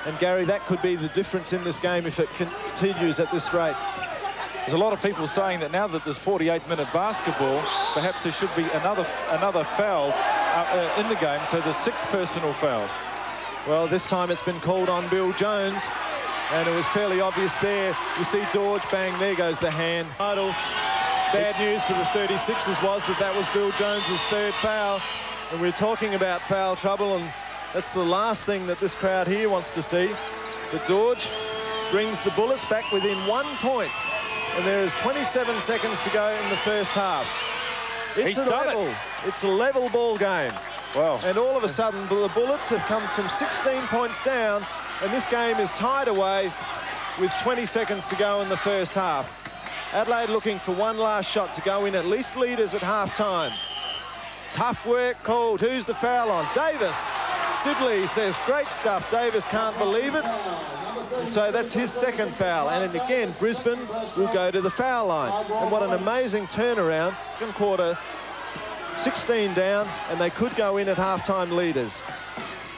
And Gary, that could be the difference in this game if it continues at this rate. There's a lot of people saying that now that there's 48-minute basketball, perhaps there should be another foul in the game. So there's 6 personal fouls. Well, this time it's been called on Bill Jones, and it was fairly obvious there. You see Dorge, bang, there goes the hand. Bad news for the 36ers was that was Bill Jones's 3rd foul. And we're talking about foul trouble, and that's the last thing that this crowd here wants to see. But Dorge brings the Bullets back within 1 point. And there is 27 seconds to go in the first half. It's a level ball game. Wow. And all of a sudden, the Bullets have come from 16 points down, and this game is tied away with 20 seconds to go in the first half. Adelaide looking for one last shot to go in, at least leaders at half-time. Tough work called. Who's the foul on? Davis. Sibley says, great stuff. Davis can't believe it. And so that's his second foul. And again, Brisbane will go to the foul line. And what an amazing turnaround. Second quarter, 16 down, and they could go in at half-time leaders.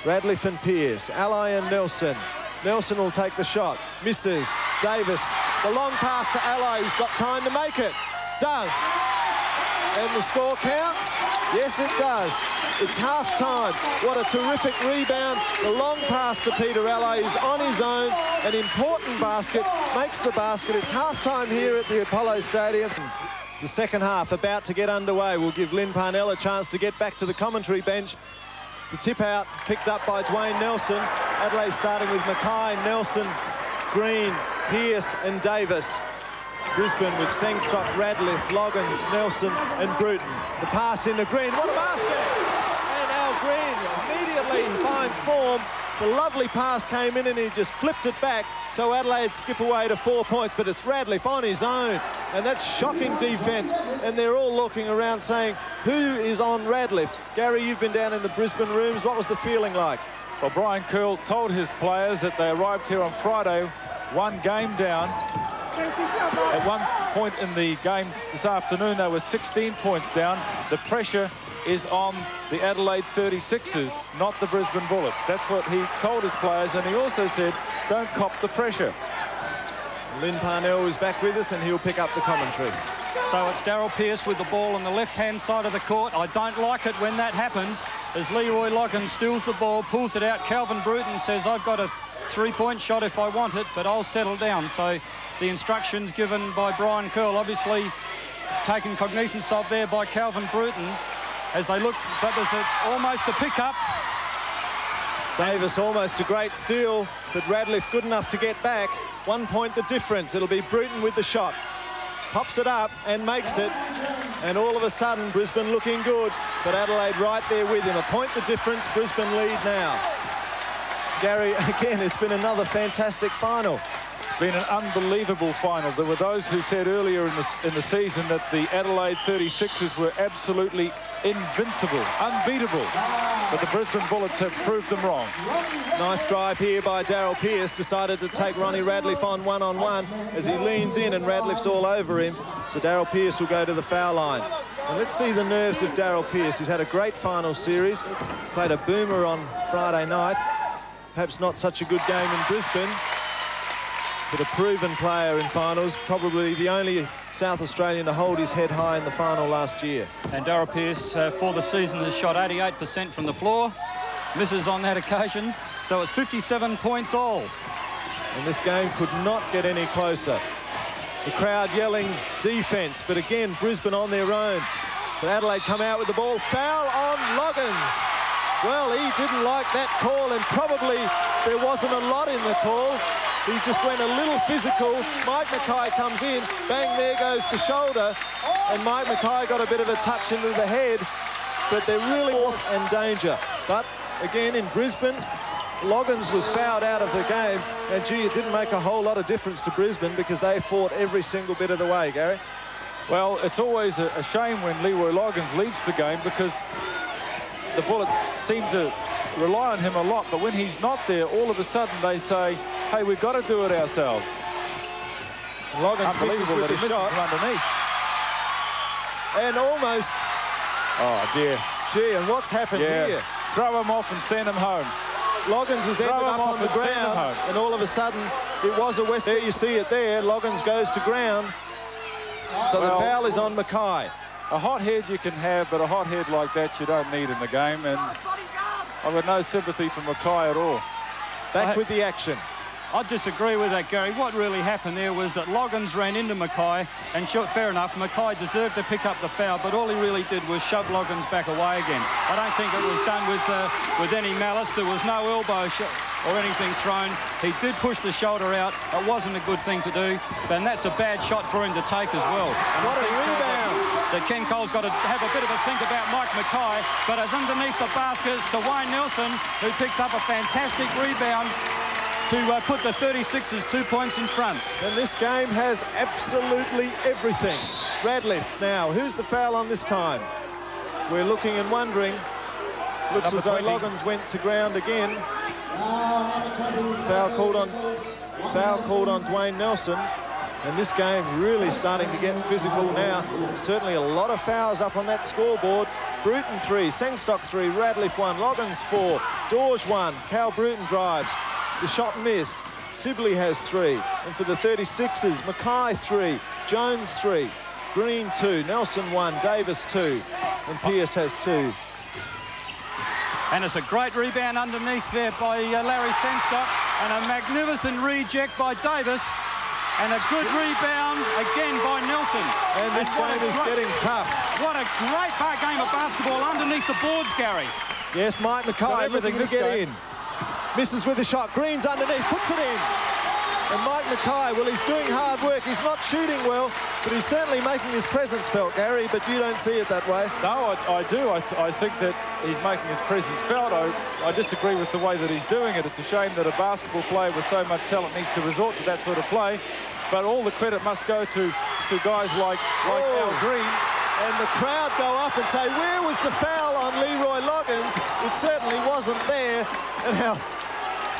Radcliffe and Pearce, Ally and Nelson. Nelson will take the shot. Misses. Davis, the long pass to Ally, who's got time to make it. Does. And the score counts? Yes, it does. It's half-time. What a terrific rebound. The long pass to Peter Ally is on his own. An important basket. Makes the basket. It's half-time here at the Apollo Stadium. The second half about to get underway. We'll give Lynn Parnell a chance to get back to the commentary bench. The tip out picked up by Dwayne Nelson. Adelaide starting with Mackay, Nelson, Green, Pearce and Davis. Brisbane with Sengstock, Radcliffe, Loggins, Nelson and Bruton. The pass into Green. What a basket! And Al Green immediately finds form. The lovely pass came in and he just flipped it back. So Adelaide skip away to 4 points, but it's Radcliffe on his own. And that's shocking defence. And they're all looking around saying, who is on Radcliffe? Gary, you've been down in the Brisbane rooms. What was the feeling like? Well, Brian Curl told his players that they arrived here on Friday, one game down. At one point in the game this afternoon, they were 16 points down. The pressure is on the Adelaide 36ers, not the Brisbane Bullets. That's what he told his players, and he also said, don't cop the pressure. Lynn Parnell is back with us, and he'll pick up the commentary. So it's Daryl Pearce with the ball on the left-hand side of the court. I don't like it when that happens, as Leroy Loggins steals the ball, pulls it out. Calvin Bruton says, I've got a three-point shot if I want it, but I'll settle down. So the instructions given by Brian Curl, obviously taken cognizance of there by Calvin Bruton, as they look, but there's almost a pick-up. Davis almost a great steal, but Radcliffe good enough to get back. 1 point the difference. It'll be Bruton with the shot. Pops it up and makes it. And all of a sudden, Brisbane looking good, but Adelaide right there with him. A point the difference, Brisbane lead now. Gary, again, it's been another fantastic final. It's been an unbelievable final. There were those who said earlier in the season that the Adelaide 36ers were absolutely invincible, unbeatable. But the Brisbane Bullets have proved them wrong. Nice drive here by Daryl Pearce. Decided to take Ronnie Radcliffe on one-on-one as he leans in and Radcliffe's all over him. So Daryl Pearce will go to the foul line. And let's see the nerves of Daryl Pearce. He's had a great final series. Played a boomer on Friday night. Perhaps not such a good game in Brisbane, but a proven player in finals, probably the only South Australian to hold his head high in the final last year. And Daryl Pearce, for the season, has shot 88% from the floor. Misses on that occasion, so it's 57 points all. And this game could not get any closer. The crowd yelling defence, but again, Brisbane on their own. But Adelaide come out with the ball. Foul on Loggins. Well, he didn't like that call, and probably there wasn't a lot in the call. He just went a little physical. Mike Mackay comes in, bang, there goes the shoulder, and Mike Mackay got a bit of a touch into the head, but they're really off and danger. But again, in Brisbane, Loggins was fouled out of the game, and gee, it didn't make a whole lot of difference to Brisbane because they fought every single bit of the way, Gary. Well, it's always a shame when Leroy Loggins leaves the game because the Bullets seem to rely on him a lot, but when he's not there, all of a sudden they say, hey, we've got to do it ourselves. Loggins misses with the shot. From underneath. And almost... Oh, dear. Gee, and what's happened here? Throw him off and send him home. Loggins has ended up on the ground, and all of a sudden, it was a West... There you see it there. Loggins goes to ground. So the foul is on Mackay. A hot head you can have, but a hot head like that you don't need in the game, and I've got no sympathy for Mackay at all. Back with the action. I disagree with that, Gary. What really happened there was that Loggins ran into Mackay, and fair enough, Mackay deserved to pick up the foul, but all he really did was shove Loggins back away again. I don't think it was done with any malice. There was no elbow or anything thrown. He did push the shoulder out. It wasn't a good thing to do, and that's a bad shot for him to take as well. And what a rebound! That Ken Cole's got to have a bit of a think about Mike Mackay, but as underneath the basket to Wayne Nelson, who picks up a fantastic rebound to put the 36ers 2 points in front. And this game has absolutely everything. Radcliffe now. Who's the foul on this time? We're looking and wondering. Looks as though Loggins went to ground again. Foul called on Dwayne Nelson. And this game really starting to get physical now. Certainly a lot of fouls up on that scoreboard. Bruton 3, Sangstock 3, Radcliffe 1, Loggins 4, Dorge 1, Cal Bruton drives. The shot missed. Sibley has 3. And for the 36ers, Mackay 3, Jones 3, Green 2, Nelson 1, Davis 2, and Pearce has 2. And it's a great rebound underneath there by Larry Sangstock, and a magnificent reject by Davis. And a good rebound again by Nelson. And this game is getting tough. What a great game of basketball underneath the boards, Gary. Yes, Mike Mackay looking to get in. Misses with the shot. Green's underneath, puts it in. And Mike Mackay, well, he's doing hard work. He's not shooting well, but he's certainly making his presence felt, Gary, but you don't see it that way. No, I do. I think that he's making his presence felt. I disagree with the way that he's doing it. It's a shame that a basketball player with so much talent needs to resort to that sort of play. But all the credit must go to guys like Al Green. And the crowd go up and say, where was the foul on Leroy Loggins? It certainly wasn't there.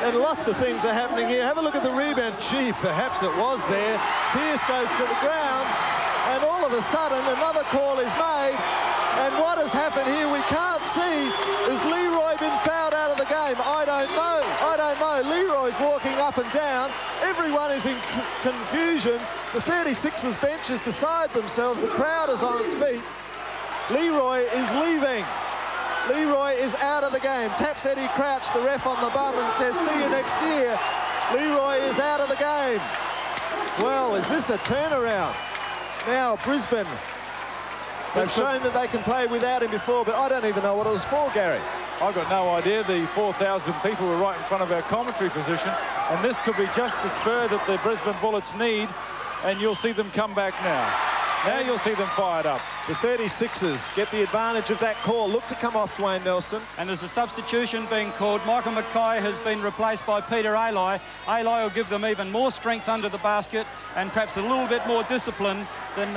And lots of things are happening here. Have a look at the rebound. Gee, perhaps it was there. Pearce goes to the ground, and all of a sudden another call is made. And what has happened here, we can't see. Has Leroy been fouled out of the game? I don't know. I don't know. Leroy's walking up and down. Everyone is in confusion. The 36ers bench is beside themselves. The crowd is on its feet. Leroy is leaving. Leroy is out of the game. Taps Eddie Crouch, the ref, on the bum and says, see you next year. Leroy is out of the game. Well, is this a turnaround? Now, Brisbane. They've shown that they can play without him before, but I don't even know what it was for, Gary. I've got no idea. The 4,000 people were right in front of our commentary position, and this could be just the spur that the Brisbane Bullets need, and you'll see them come back now. Now you'll see them fired up. The 36ers get the advantage of that call. Look to come off Dwayne Nelson. And there's a substitution being called. Michael Mackay has been replaced by Peter Eli. Eli will give them even more strength under the basket and perhaps a little bit more discipline than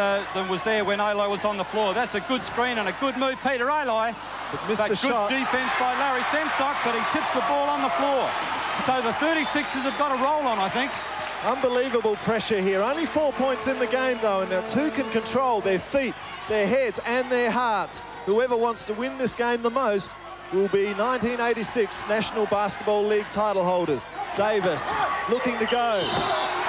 was there when Eli was on the floor. That's a good screen and a good move, Peter Eli. But missed the shot. Good defense by Larry Sangstock, but he tips the ball on the floor. So the 36ers have got a roll on, I think. Unbelievable pressure here. Only 4 points in the game, though, and it's who can control their feet, their heads, and their hearts. Whoever wants to win this game the most will be 1986 National Basketball League title holders. Davis looking to go.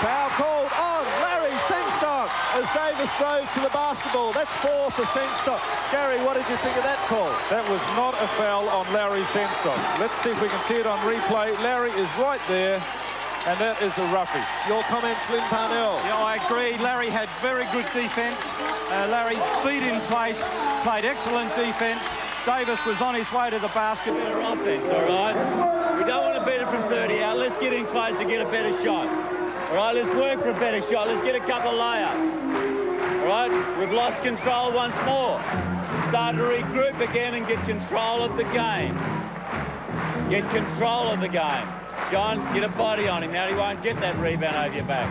Foul called on Larry Sangstock as Davis drove to the basketball. That's 4 for Sangstock. Gary, what did you think of that call? That was not a foul on Larry Sangstock. Let's see if we can see it on replay. Larry is right there. And that is a roughie. Your comments, Lynn Parnell? Yeah, I agree. Larry had very good defence. Larry feet in place, played excellent defence. Davis was on his way to the basket. Better offense, all right? We don't want to beat it from 30 out. Let's get in close and get a better shot. All right, let's work for a better shot. Let's get a couple of layups. All right, we've lost control once more. Start to regroup again and get control of the game. Get control of the game. John, get a body on him. Now he won't get that rebound over your back.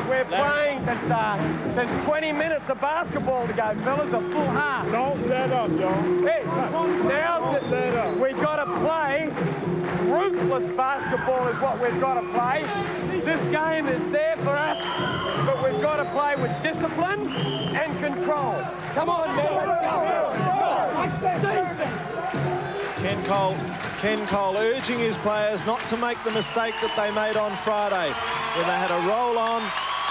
We're playing. There's 20 minutes of basketball to go, fellas. A full half. Don't let up, John. Hey, now we've got to play. Ruthless basketball is what we've got to play. This game is there for us, but we've got to play with discipline and control. Come on, man. Let's go. Ken Cole urging his players not to make the mistake that they made on Friday, when they had a roll on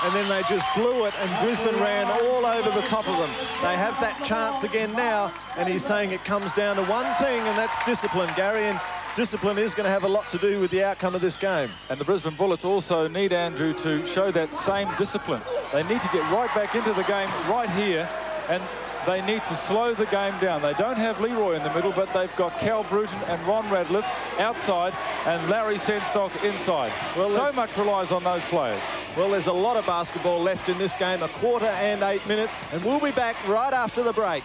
and then they just blew it and Brisbane ran all over the top of them. They have that chance again now, and he's saying it comes down to one thing, and that's discipline, Gary. And discipline is going to have a lot to do with the outcome of this game. And the Brisbane Bullets also need Andrew to show that same discipline. They need to get right back into the game right here, and they need to slow the game down. They don't have Leroy in the middle, but they've got Cal Bruton and Ron Radcliffe outside and Larry Senstock inside. Well, so much relies on those players. Well, there's a lot of basketball left in this game, 1/4 and 8 minutes, and we'll be back right after the break.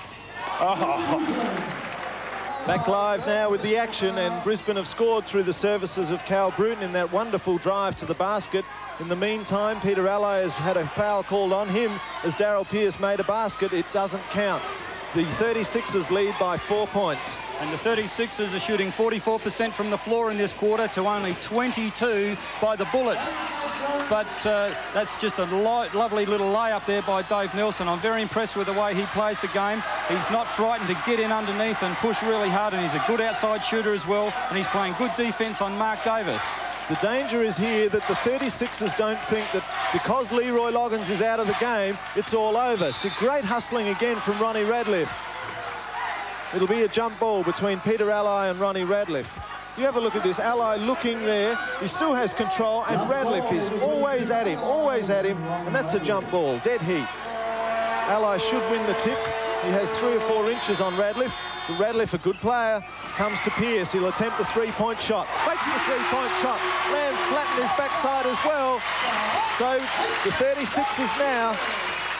Back live now with the action, and Brisbane have scored through the services of Cal Bruton in that wonderful drive to the basket. In the meantime, Peter Alli has had a foul called on him as Daryl Pearce made a basket. It doesn't count. The 36ers lead by 4 points. And the 36ers are shooting 44% from the floor in this quarter to only 22 by the Bullets. But that's just a lovely little layup there by Dave Nelson. I'm very impressed with the way he plays the game. He's not frightened to get in underneath and push really hard, and he's a good outside shooter as well, and he's playing good defense on Mark Davis. The danger is here that the 36ers don't think that because Leroy Loggins is out of the game, it's all over. It's a great hustling again from Ronnie Radcliffe. It'll be a jump ball between Peter Alli and Ronnie Radcliffe. You have a look at this, Alli looking there. He still has control, and Radcliffe is always at him, and that's a jump ball, dead heat. Alli should win the tip. He has 3 or 4 inches on Radcliffe. But Radcliffe, a good player, comes to Pearce. He'll attempt the 3-point shot. Makes the 3-point shot. Lands flat in his backside as well. So the 36ers now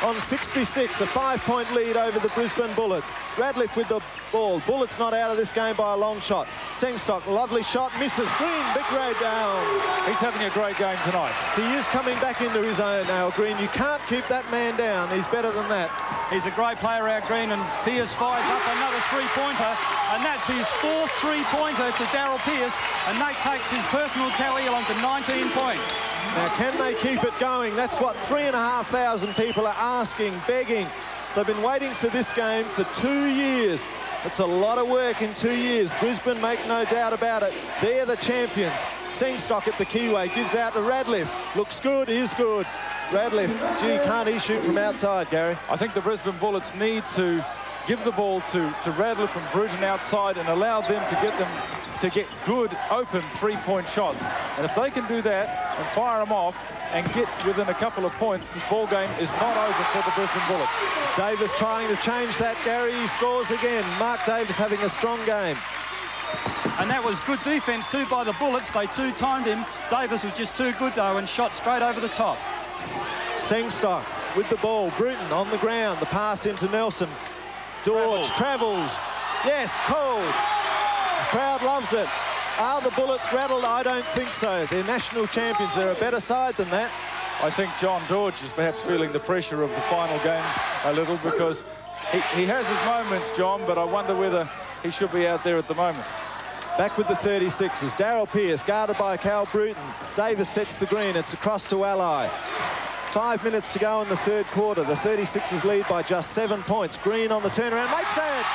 on 66, a 5-point lead over the Brisbane Bullets. Radcliffe with the ball. Bullets not out of this game by a long shot. Senstock, lovely shot, misses. Green, big ray down. He's having a great game tonight. He is coming back into his own now, Green. You can't keep that man down. He's better than that. He's a great player out Green, and Pearce fires up another 3-pointer, and that's his 4th 3-pointer to Daryl Pearce, and that takes his personal tally along to 19 points. Now, can they keep it going? That's what 3,500 people are asking, begging. They've been waiting for this game for 2 years. It's a lot of work in 2 years. Brisbane, make no doubt about it. They're the champions. Senstock at the keyway, gives out to Radcliffe. Looks good, is good. Radcliffe, gee, can't he shoot from outside, Gary? I think the Brisbane Bullets need to give the ball to Radcliffe and Bruton outside and allow them to get good, open 3-point shots. And if they can do that and fire them off and get within a couple of points, this ball game is not over for the Brisbane Bullets. Davis trying to change that, Gary. He scores again. Mark Davis having a strong game. And that was good defense too by the Bullets. They two-timed him. Davis was just too good though and shot straight over the top. Senstock with the ball. Bruton on the ground. The pass into Nelson. Dortch travels. Yes, cold. The crowd loves it. Are the Bullets rattled? I don't think so. They're national champions. They're a better side than that. I think John Dortch is perhaps feeling the pressure of the final game a little, because he has his moments, John, but I wonder whether he should be out there at the moment. Back with the 36ers. Daryl Pearce guarded by Cal Bruton. Davis sets the green. It's across to Alli. 5 minutes to go in the 3rd quarter. The 36ers lead by just 7 points. Green on the turnaround, makes it.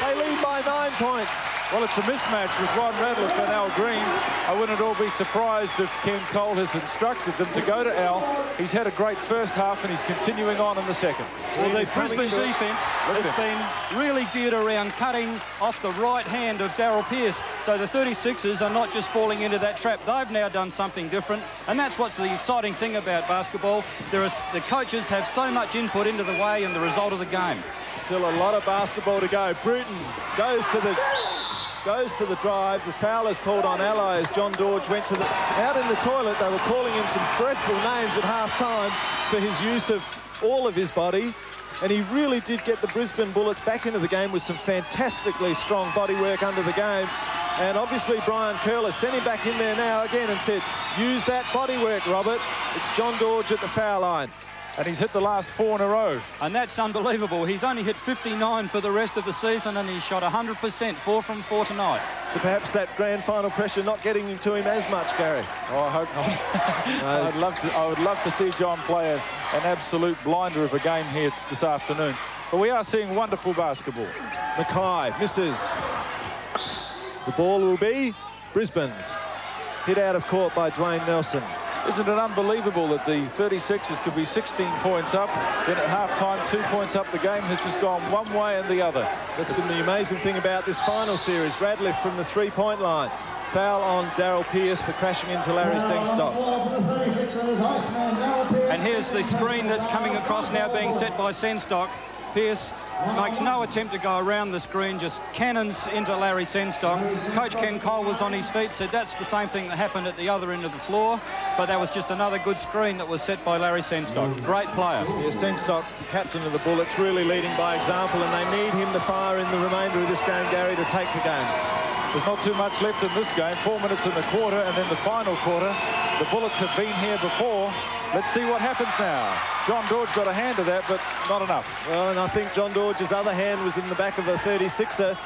They lead by 9 points. Well, it's a mismatch with Ron Radcliffe and Al Green. I wouldn't at all be surprised if Ken Cole has instructed them to go to Al. He's had a great first half, and he's continuing on in the second. Well, the Brisbane defence has been really geared around cutting off the right hand of Daryl Pearce. So the 36ers are not just falling into that trap. They've now done something different, and that's what's the exciting thing about basketball. The coaches have so much input into the way and the result of the game. Still a lot of basketball to go. Bruton goes for the drive. The foul is called on Alli as John Dortch went to out in the toilet. They were calling him some dreadful names at half-time for his use of all of his body. And he really did get the Brisbane Bullets back into the game with some fantastically strong body work under the game. And obviously Brian Curler sent him back in there now again and said, use that body work, Robert. It's John Dortch at the foul line. And he's hit the last 4 in a row. And that's unbelievable. He's only hit 59 for the rest of the season, and he's shot 100%, 4 from 4 tonight. So perhaps that grand final pressure not getting into him as much, Gary. Oh, I hope not. I would love to see John play an absolute blinder of a game here this afternoon. But we are seeing wonderful basketball. Mackay misses. The ball will be Brisbane's. Hit out of court by Dwayne Nelson. Isn't it unbelievable that the 36ers could be 16 points up, then at halftime 2 points up? The game has just gone one way and the other. That's been the amazing thing about this final series. Radcliffe from the three-point line. Foul on Daryl Pearce for crashing into Larry Sengstock. And here's the screen that's coming across now, being set by Sengstock. Pearce makes no attempt to go around the screen, just cannons into Larry Sengstock. Coach Ken Cole was on his feet, said that's the same thing that happened at the other end of the floor, but that was just another good screen that was set by Larry Sengstock. Great player. Yeah, Sengstock, captain of the Bullets, really leading by example, and they need him to fire in the remainder of this game, Gary, to take the game. There's not too much left in this game. 4 minutes in the quarter, and then the final quarter. The Bullets have been here before. Let's see what happens now. John Dorge got a hand to that, but not enough. Well, and I think John Dorge's other hand was in the back of a 36er.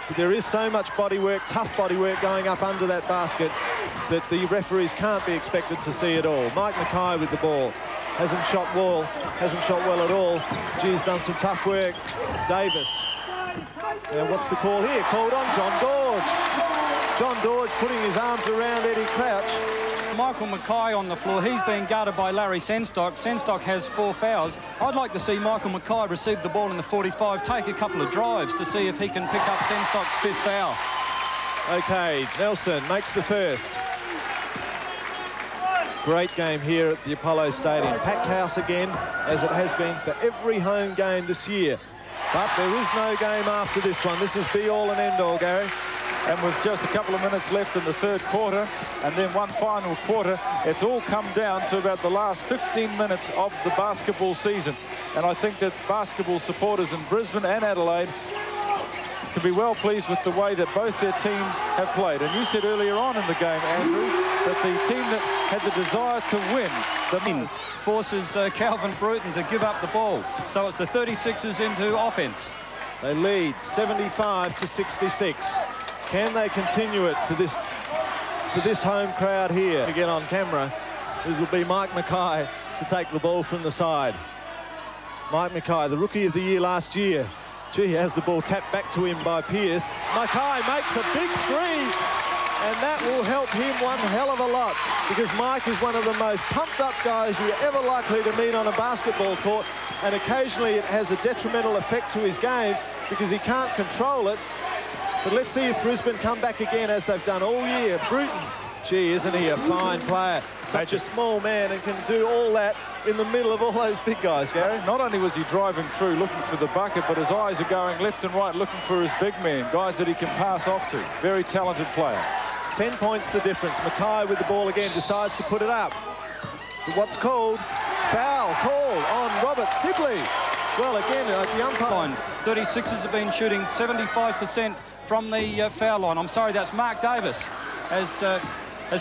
But there is so much bodywork, tough bodywork going up under that basket that the referees can't be expected to see it all. Mike Mackay with the ball. Hasn't shot well at all. G's done some tough work. Davis. Now, what's the call here? Called on John Dorge. John Dorge putting his arms around Eddie Crouch. Michael Mackay on the floor. He's being guarded by Larry Sengstock. Sengstock has 4 fouls. I'd like to see Michael Mackay receive the ball in the 45, take a couple of drives to see if he can pick up Sengstock's 5th foul. Okay, Nelson makes the first. Great game here at the Apollo Stadium. Packed house again, as it has been for every home game this year. But there is no game after this one. This is be-all and end-all, Gary. And with just a couple of minutes left in the third quarter, and then one final quarter, it's all come down to about the last 15 minutes of the basketball season. And I think that basketball supporters in Brisbane and Adelaide can be well pleased with the way that both their teams have played. And you said earlier on in the game, Andrew, that the team that had the desire to win forces Calvin Bruton to give up the ball. So it's the 36ers into offense. They lead 75-66. Can they continue it for this home crowd here? Again on camera, this will be Mike Mackay to take the ball from the side. Mike Mackay, the Rookie of the Year last year. Gee, has the ball tapped back to him by Pearce. Mackay makes a big three, and that will help him one hell of a lot, because Mike is one of the most pumped-up guys you're ever likely to meet on a basketball court, and occasionally it has a detrimental effect to his game because he can't control it. But let's see if Brisbane come back again as they've done all year. Bruton, gee, isn't he a fine player? Such a small man and can do all that in the middle of all those big guys, Gary. Not only was he driving through looking for the bucket, but his eyes are going left and right looking for his big men, guys that he can pass off to. Very talented player. 10 points the difference. Mackay with the ball again decides to put it up. But what's called? Foul called on Robert Sibley. Well, again, the umpire. 36ers have been shooting 75% from the foul line. I'm sorry, that's Mark Davis as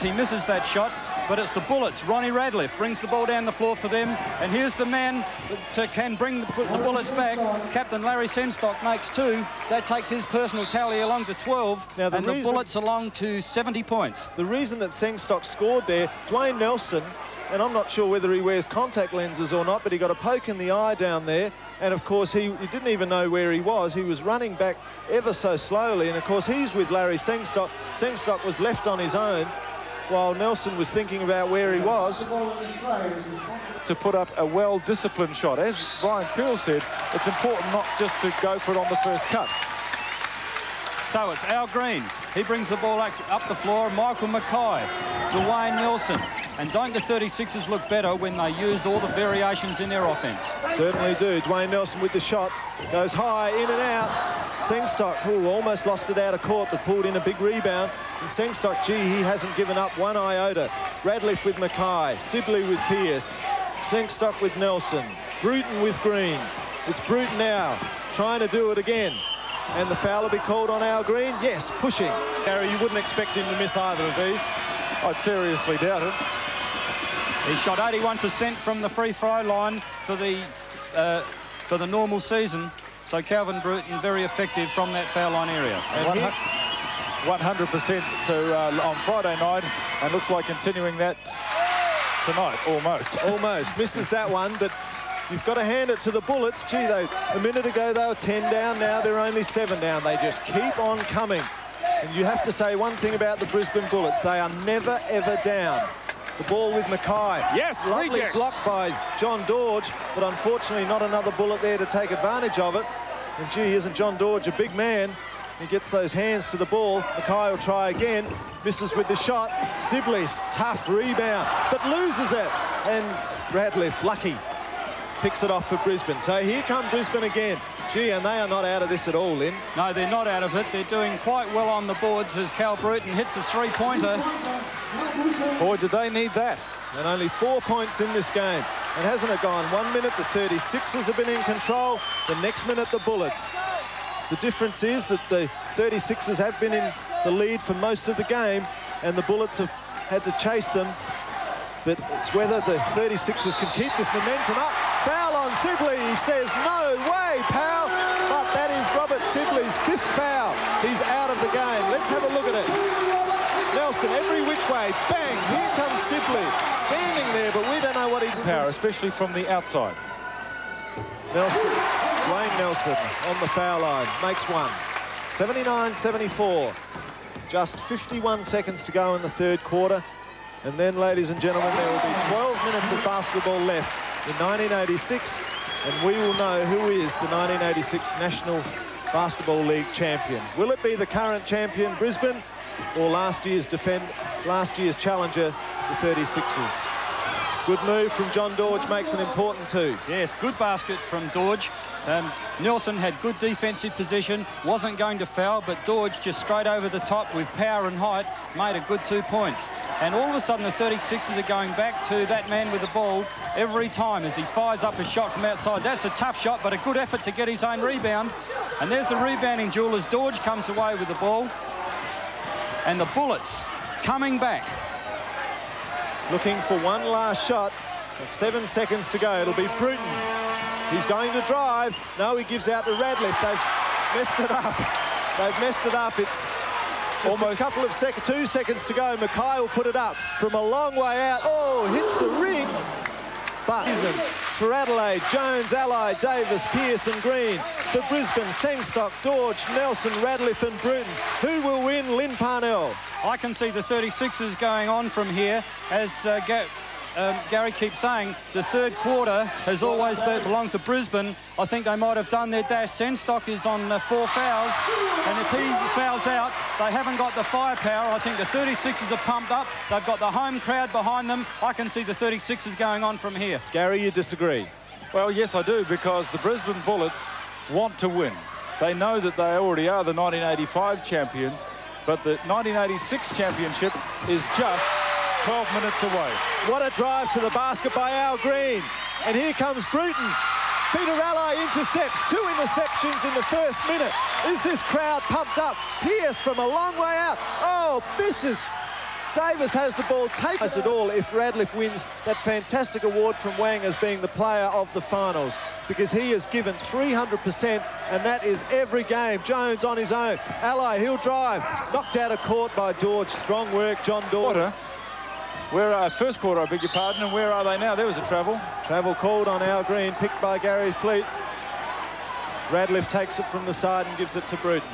he misses that shot. But it's the Bullets. Ronnie Radcliffe brings the ball down the floor for them. And here's the man that can bring the Bullets back. Captain Larry Sengstock makes 2. That takes his personal tally along to 12. Now, the Bullets along to 70 points. The reason that Sengstock scored there, Dwayne Nelson, and I'm not sure whether he wears contact lenses or not, but he got a poke in the eye down there. And, of course, he didn't even know where he was. He was running back ever so slowly. And, of course, he's with Larry Sengstock. Sengstock was left on his own while Nelson was thinking about where he was. To put up a well-disciplined shot. As Brian Pearl said, it's important not just to go for it on the first cut. So it's Al Green. He brings the ball up the floor. Michael Mackay, Dwayne Nelson. And don't the 36ers look better when they use all the variations in their offense? Certainly do. Dwayne Nelson with the shot. Goes high, in and out. Sengstock, almost lost it out of court, but pulled in a big rebound. And Sengstock, gee, he hasn't given up one iota. Radcliffe with Mackay. Sibley with Pearce. Sengstock with Nelson. Bruton with Green. It's Bruton now, trying to do it again. And the foul will be called on Al Green. Yes, pushing. Gary, you wouldn't expect him to miss either of these. I'd seriously doubt it. He shot 81% from the free throw line for the normal season. So Calvin Bruton very effective from that foul line area. 100% on Friday night, and looks like continuing that tonight, almost. Almost. Misses that one, but you've got to hand it to the Bullets. Gee, a minute ago they were 10 down, now they're only 7 down. They just keep on coming. And you have to say one thing about the Brisbane Bullets. They are never, ever down. The ball with Mackay. Yes, lovely reject. block by John Dorge, but unfortunately not another bullet there to take advantage of it. And gee, isn't John Dorge a big man? He gets those hands to the ball. Mackay will try again. Misses with the shot. Sibley's tough rebound, but loses it. And Radcliffe, lucky, picks it off for Brisbane. So here come Brisbane again. Gee, and they are not out of this at all, Lynn. No, they're not out of it. They're doing quite well on the boards as Cal Bruton hits a three-pointer. Boy, did they need that. And only 4 points in this game. And hasn't it gone 1 minute? The 36ers have been in control. The next minute, the Bullets. The difference is that the 36ers have been in the lead for most of the game, and the Bullets have had to chase them. But it's whether the 36ers can keep this momentum up. Foul on Sibley. He says, no way, pal. But that is Robert Sibley's 5th foul. He's out of the game. Let's have a look at it. Nelson, every which way. Bang. Here comes Sibley. Standing there, but we don't know what he... Power, especially from the outside. Nelson, Dwayne Nelson on the foul line. Makes one. 79-74. Just 51 seconds to go in the third quarter. And then, ladies and gentlemen, there will be 12 minutes of basketball left in 1986, and we will know who is the 1986 National Basketball League champion. Will it be the current champion, Brisbane, or last year's challenger, the 36ers? Good move from John Dorge, makes an important two. Yes, good basket from Dorge. Nelson had good defensive position, wasn't going to foul, but Dorge just straight over the top with power and height made a good 2 points. And all of a sudden the 36ers are going back to that man with the ball every time as he fires up a shot from outside. That's a tough shot, but a good effort to get his own rebound. And there's the rebounding duel as Dorge comes away with the ball. And the Bullets coming back. Looking for one last shot. With 7 seconds to go. It'll be Bruton. He's going to drive. No, he gives out to Radcliffe. They've messed it up. They've messed it up. It's just almost a couple of 2 seconds to go. Mackay will put it up from a long way out. Oh, hits the ring. But for Adelaide, Jones, Ally, Davis, Pearce and Green. For Brisbane, Sengstock, Dorge, Nelson, Radcliffe and Bruton. Who will win? Lynn Parnell. I can see the 36ers going on from here as Gary keeps saying the third quarter has always belonged to Brisbane. I think they might have done their dash. Sengstock is on 4 fouls, and if he fouls out, they haven't got the firepower. I think the 36ers are pumped up. They've got the home crowd behind them. I can see the 36ers going on from here. Gary, you disagree? Well, yes, I do, because the Brisbane Bullets want to win. They know that they already are the 1985 champions, but the 1986 championship is just 12 minutes away. What a drive to the basket by Al Green. And here comes Bruton. Peter Ally intercepts. 2 interceptions in the first minute. Is this crowd pumped up? Pearce from a long way out. Oh, misses. Davis has the ball. Take us at all if Radcliffe wins that fantastic award from Wang as being the player of the finals, because he has given 300%, and that is every game. Jones on his own. Ally, he'll drive. Knocked out of court by Dorge. Strong work, John Dorge. Where are first quarter, I beg your pardon, and where are they now? There was a travel. Travel called on Al Green, picked by Gary Fleet. Radcliffe takes it from the side and gives it to Bruton.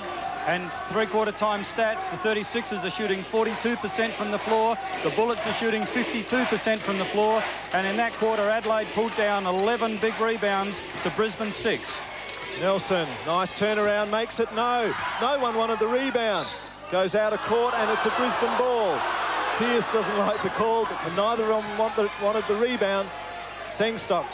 And three-quarter time stats, the 36ers are shooting 42% from the floor. The Bullets are shooting 52% from the floor. And in that quarter, Adelaide pulled down 11 big rebounds to Brisbane 6. Nelson, nice turnaround, makes it no. No one wanted the rebound. Goes out of court, and it's a Brisbane ball. Pearce doesn't like the call, and neither of them wanted the rebound. Sengstock,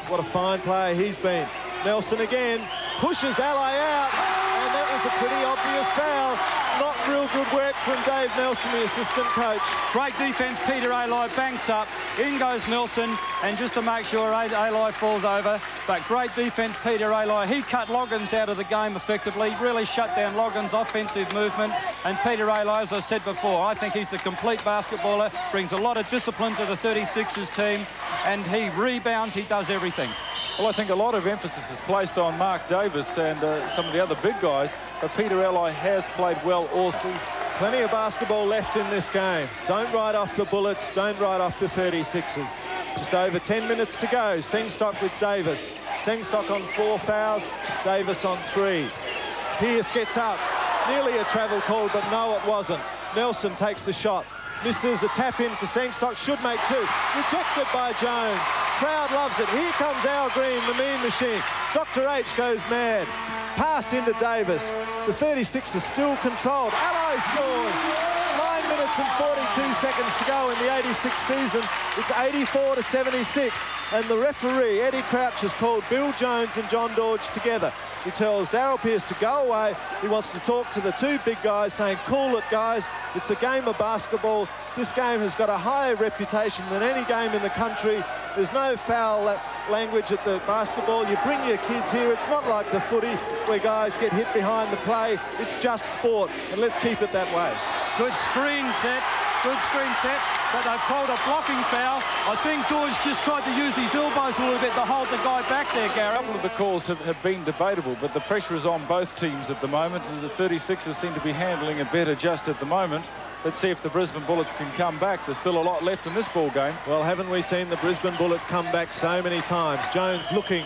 what a fine player he's been. Nelson again, pushes Ally out, and that was a pretty obvious foul. Not real good work from Dave Nelson, the assistant coach. Great defence, Peter Ally banks up. In goes Nelson, and just to make sure Ally falls over. But great defence, Peter Ally. He cut Loggins out of the game effectively, really shut down Loggins' offensive movement. And Peter Ally, as I said before, I think he's a complete basketballer, brings a lot of discipline to the 36ers team, and he rebounds, he does everything. Well, I think a lot of emphasis is placed on Mark Davis and some of the other big guys, but Peter Ally has played well also. Plenty of basketball left in this game. Don't write off the Bullets, don't write off the 36ers. Just over 10 minutes to go. Sengstock with Davis. Sengstock on 4 fouls, Davis on 3. Pearce gets up. Nearly a travel call, but no, it wasn't. Nelson takes the shot. misses. A tap in for Sangstock, should make two. Rejected by Jones. Crowd loves it. Here comes Al Green, the mean machine. Dr. H goes mad. Pass into Davis. The 36ers still controlled. Allo scores. 9 minutes and 42 seconds to go in the 86 season. It's 84-76. And the referee, Eddie Crouch, has called Bill Jones and John Dorge together. He tells Daryl Pearce to go away. He wants to talk to the two big guys, saying, cool it, guys. It's a game of basketball. This game has got a higher reputation than any game in the country. There's no foul language at the basketball. You bring your kids here. It's not like the footy where guys get hit behind the play. It's just sport, and let's keep it that way. Good screen set. Good screen set, but they've called a blocking foul. I think George just tried to use his elbows a little bit to hold the guy back there, Gary. A couple of the calls have been debatable, but the pressure is on both teams at the moment. The 36ers seem to be handling it better just at the moment. Let's see if the Brisbane Bullets can come back. There's still a lot left in this ball game. Well, haven't we seen the Brisbane Bullets come back so many times? Jones looking,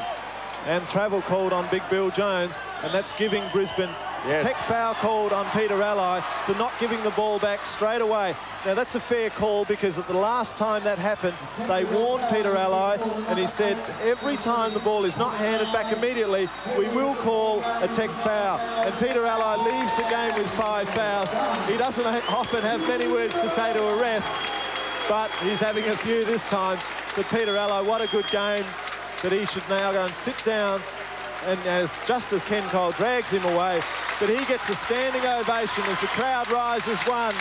and travel called on Big Bill Jones, and that's giving Brisbane tech foul called on Peter Alli for not giving the ball back straight away. Now, that's a fair call, because at the last time that happened, they warned Peter Alli, and he said, every time the ball is not handed back immediately, we will call a tech foul. And Peter Alli leaves the game with 5 fouls. He doesn't often have many words to say to a ref, but he's having a few this time. But Peter Alli, what a good game, but he should now go and sit down. And just as Ken Cole drags him away, but he gets a standing ovation as the crowd rises one.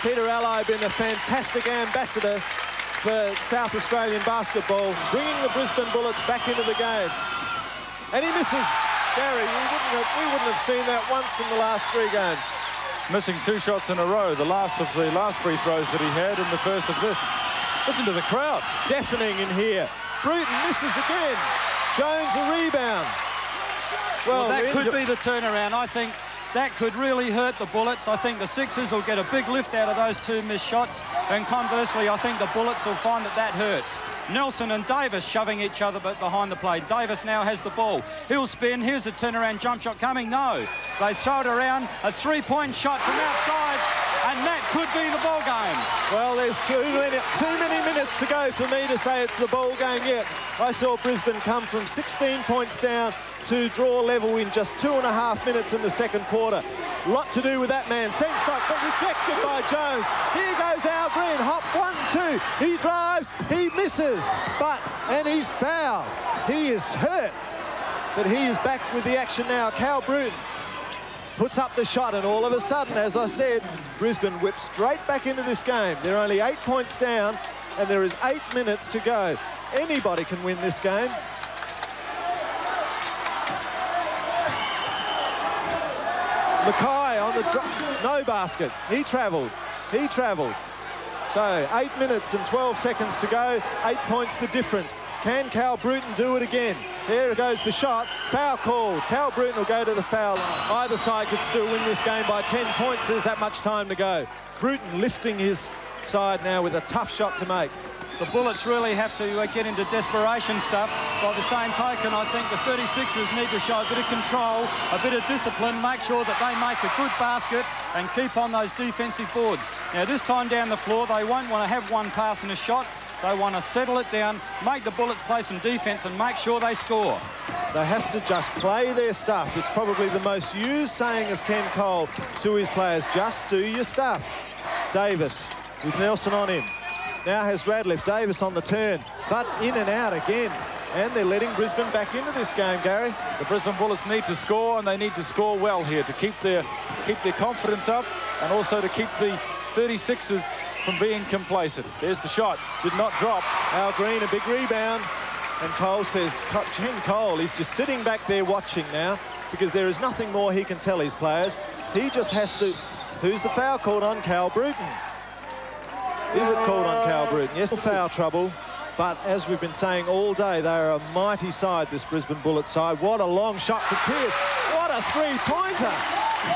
Peter Alli been a fantastic ambassador for South Australian basketball, bringing the Brisbane Bullets back into the game. And he misses. Gary, we wouldn't have seen that once in the last 3 games. Missing 2 shots in a row, the last of the last free throws that he had and the first of this. Listen to the crowd. Deafening in here. Bruton misses again. Jones a rebound. Well, that could be the turnaround. I think that could really hurt the Bullets. I think the Sixers will get a big lift out of those 2 missed shots. And conversely, I think the Bullets will find that hurts. Nelson and Davis shoving each other behind the play. Davis now has the ball. He'll spin. Here's a turnaround jump shot coming. No. They throw it around. A 3-point shot from outside. And that could be the ball game. Well, there's too many minutes to go for me to say it's the ball game yet. I saw Brisbane come from 16 points down to draw level in just 2.5 minutes in the second quarter. Lot to do with that man. Sangstock, but rejected by Jones. Here goes Al Green. Hop 1-2. He drives. He misses. And he's fouled. He is hurt. But he is back with the action now. Cal Bruton puts up the shot, and all of a sudden, as I said, Brisbane whips straight back into this game. They're only 8 points down, and there is 8 minutes to go. Anybody can win this game. Mackay on the drop. No basket. He travelled. He travelled. So 8 minutes and 12 seconds to go. 8 points the difference. Can Cal Bruton do it again? There goes the shot. Foul called. Cal Bruton will go to the foul line. Either side could still win this game by 10 points. There's that much time to go. Bruton lifting his side now with a tough shot to make. The Bullets really have to get into desperation stuff. By the same token, I think the 36ers need to show a bit of control, a bit of discipline, make sure that they make a good basket and keep on those defensive boards. Now, this time down the floor, they won't want to have one pass and a shot. They want to settle it down, make the Bullets play some defence and make sure they score. They have to just play their stuff. It's probably the most used saying of Ken Cole to his players, just do your stuff. Davis with Nelson on him. Now has Radcliffe. Davis on the turn, but in and out again. And they're letting Brisbane back into this game, Gary. The Brisbane Bullets need to score, and they need to score well here to keep their confidence up, and also to keep the 36ers from being complacent. There's the shot. Did not drop. Al Green, a big rebound. And Cole says, Ken Cole, he's just sitting back there watching now, because there is nothing more he can tell his players. He just has to... Who's the foul called on? Cal Bruton. Is it called on Cal Bruton? Yes, foul trouble. But as we've been saying all day, they are a mighty side, this Brisbane Bullets side. What a long shot for Pearce. What a three-pointer.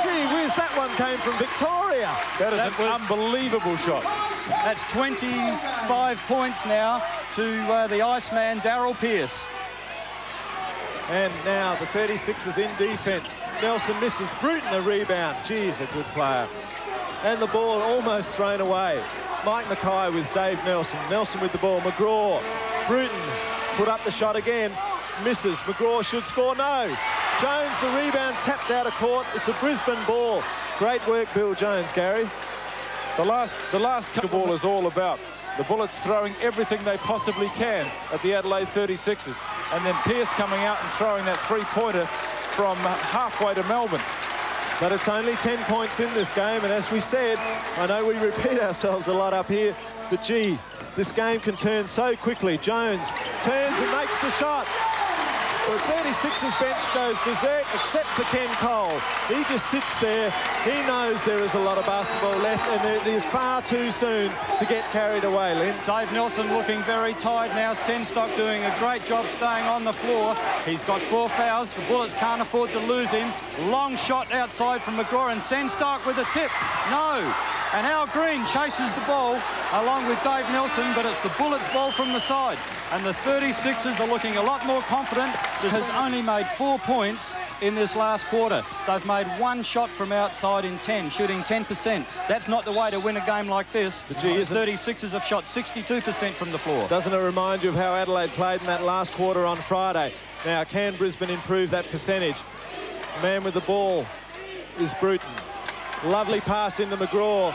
Gee whiz, that one came from Victoria. That is an unbelievable shot. That's 25 points now to the Iceman, Daryl Pearce. And now the 36ers in defence. Nelson misses. Bruton a rebound. Geez, a good player. And the ball almost thrown away. Mike Mackay with Dave Nelson. Nelson with the ball. McGraw. Bruton put up the shot again. Misses. McGraw should score. No. Jones, the rebound, tapped out of court. It's a Brisbane ball. Great work, Bill Jones, Gary. The last ball is all about the Bullets throwing everything they possibly can at the Adelaide 36ers. And then Pearce coming out and throwing that three-pointer from halfway to Melbourne. But it's only 10 points in this game, and as we said, I know we repeat ourselves a lot up here, but gee, this game can turn so quickly. Jones turns and makes the shot. The 36ers bench goes berserk, except for Ken Cole. He just sits there. He knows there is a lot of basketball left, and it is far too soon to get carried away, Lynn. Dave Nelson looking very tired now. Senstock doing a great job staying on the floor. He's got 4 fouls. The Bullets can't afford to lose him. Long shot outside from McGraw, and Senstock with a tip. No. And Al Green chases the ball along with Dave Nelson, but it's the Bullets' ball from the side. And the 36ers are looking a lot more confident. It has only made 4 points in this last quarter. They've made 1 shot from outside in 10, shooting 10%. That's not the way to win a game like this. The 36ers have shot 62% from the floor. Doesn't it remind you of how Adelaide played in that last quarter on Friday? Now, can Brisbane improve that percentage? The man with the ball is Bruton. Lovely pass into McGraw.